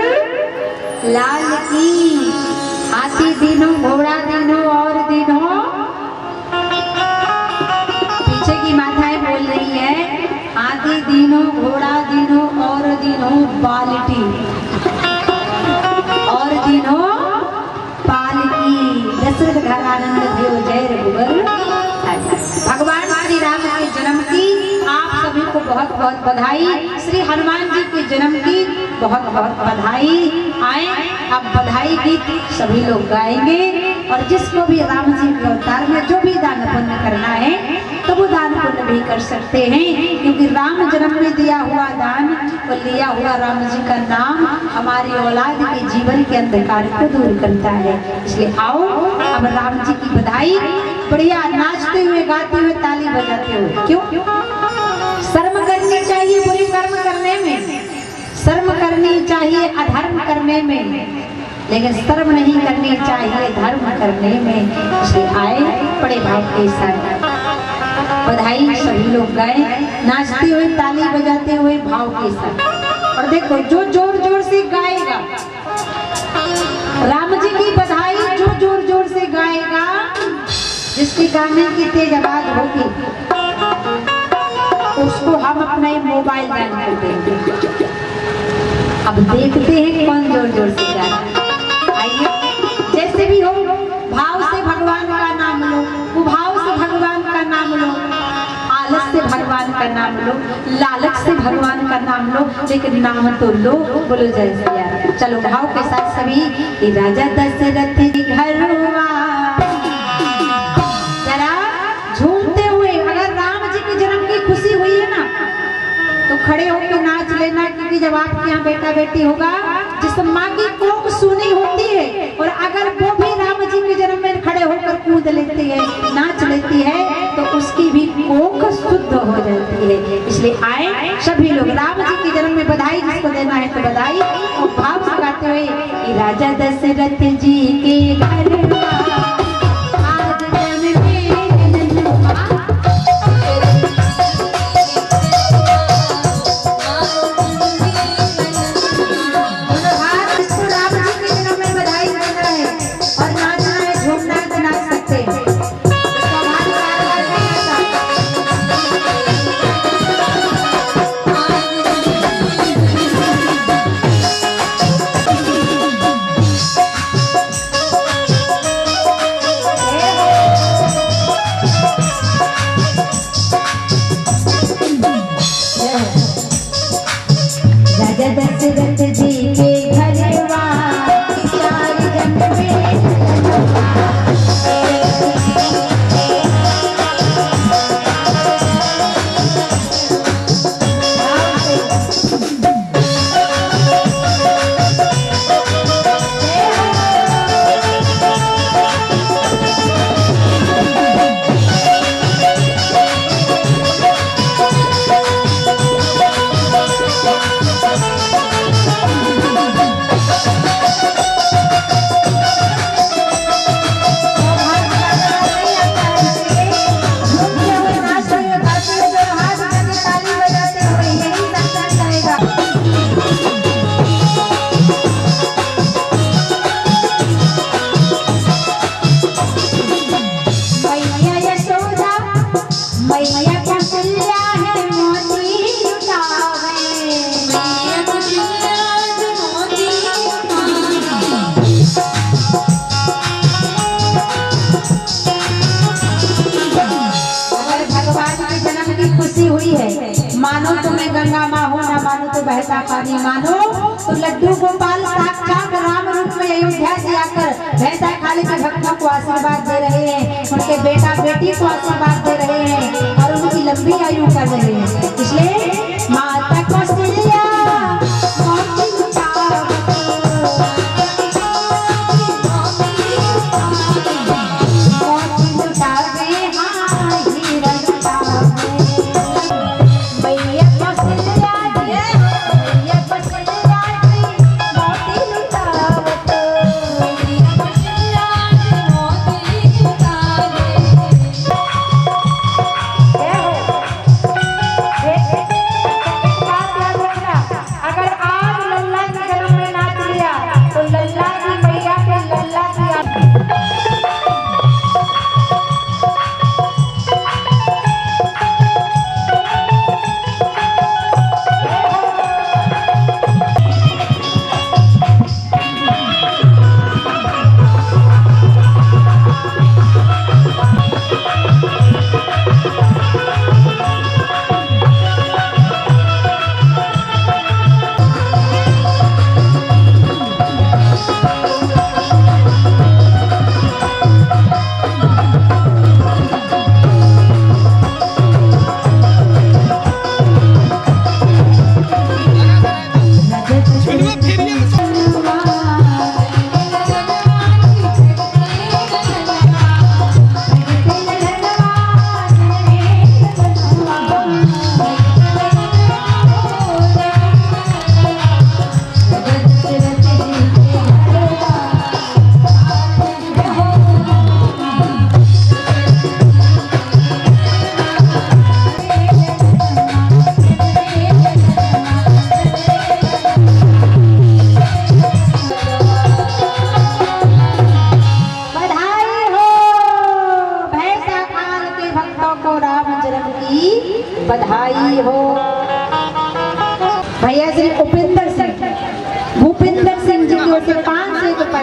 लाल की। हाथी दिनों घोड़ा दिनों और दिनों, पीछे की माताएं बोल रही है हाथी दिनों घोड़ा दिनों और दिनों बाल्टी और दिनों पालकी। दशरथ घर आनंद भयो जय रघुवर। भगवान श्री राम के जन्म की आप सभी को बहुत बहुत बधाई। श्री हनुमान जी के जन्म की बहुत बहुत बधाई। आए अब बधाई गीत सभी लोग गाएंगे और जिसको भी राम जी के अवतार में जो भी दान पुण्य करना है तो वो दान पुण्य भी कर सकते हैं क्योंकि राम जन्म में दिया हुआ दान और लिया हुआ राम जी का नाम हमारी औलाद के जीवन के अंधकार को दूर करता है। इसलिए आओ अब राम जी की बधाई बढ़िया नाचते हुए गाते हुए ताली बजाते हुए। क्यों? शर्म करनी चाहिए बुरे कर्म करने में, शर्म करनी चाहिए अधर्म करने में, लेकिन शर्म नहीं करनी चाहिए धर्म करने में। इसलिए आए बड़े भाव के साथ बधाई सभी लोग गाए नाचते हुए ताली बजाते हुए भाव के साथ। और देखो जो जोर जोर से गाएगा राम जी की बधाई, जो जोर जोर से गाएगा जिसके गाने की तेज आवाज होगी उसको हम अपना मोबाइल दान कर देंगे। अब देखते हैं कौन जोर जोर से गा रहा है। आइए जैसे भी हो भाव से भगवान का नाम लो, कुभाव से भगवान का नाम लो, आलस से भगवान का नाम लो, लालच से भगवान का नाम लो, लेकिन नाम तो लो। बोलो जय सिया राम। चलो भाव के साथ सभी कि राजा दशरथ जी घर हुआ। जरा झूमते हुए अगर राम जी के जन्म की खुशी हुई है ना तो खड़े होकर नाच लेना क्योंकि जब आपके यहाँ बेटा बेटी होगा जिस माँ की कोख सुनी होती है और अगर वो भी राम जी के जन्म में खड़े होकर कूद लेती है नाच लेती है तो उसकी भी कोख शुद्ध हो जाती है। इसलिए आए सभी लोग राम जी के जन्म में बधाई किसको देना है तो बधाई। और भाव लगाते हुए कि राजा दशरथ जी के घर आज जन्मे नंदुआ। दशरथ जी के घरवा चार जन्मे मानो तुम्हें गंगा माँ हो, ना मानो तो बहता पानी मानो। तो लड्डू गोपाल साक्षात राम रूप में अयोध्या से आकर बहता खाली के भक्तों को आशीर्वाद दे रहे हैं, उनके बेटा बेटी को आशीर्वाद दे रहे हैं और उनकी लंबी आयु कर रहे हैं। इसलिए माता कौशल्या बधाई हो। भैया श्री उपेंद्र सिंह भूपेंद्र सिंह जी की ओर से 500 रुपए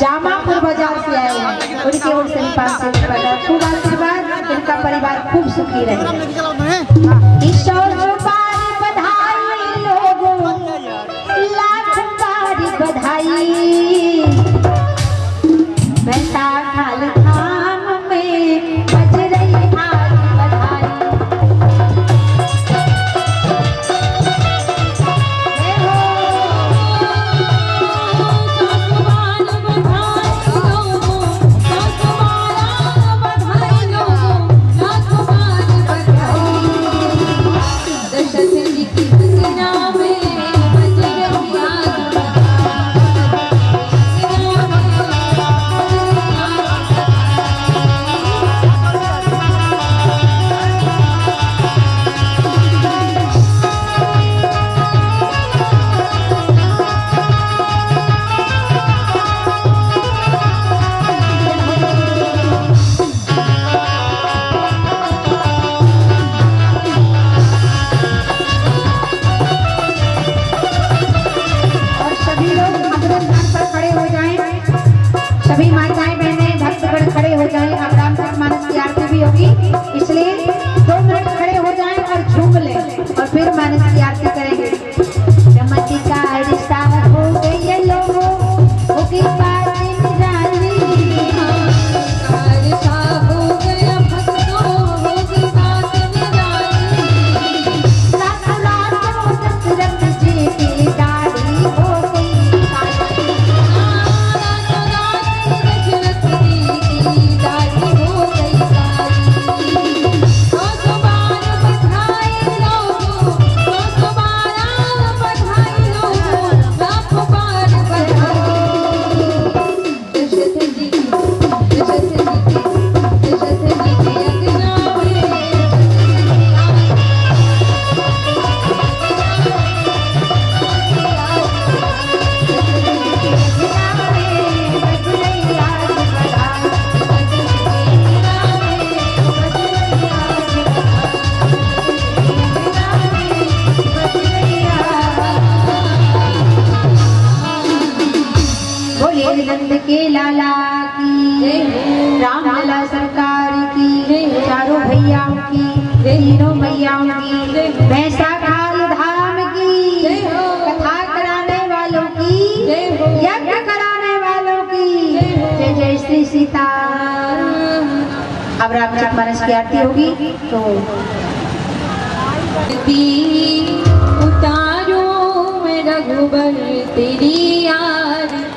जामापुर बाजार से आए हैं, उनकी ओर से 500 रुपए खूब आशीर्वाद, उनका परिवार खूब सुखी रहे। ईश्वर बारी बधाई लोगों, लाख बारी बधाई। बहता खाल धाम में बज रही आज बधाई। मैयाओं की, तीनों मैयाओं की, भैंसा खाल धाम की, कथा कराने वालों की, यज्ञ कराने वालों की, जय जय श्री सीता। अब रामचरितमानस की आरती होगी तो उतारो मैं रघुबर तेरी आरती।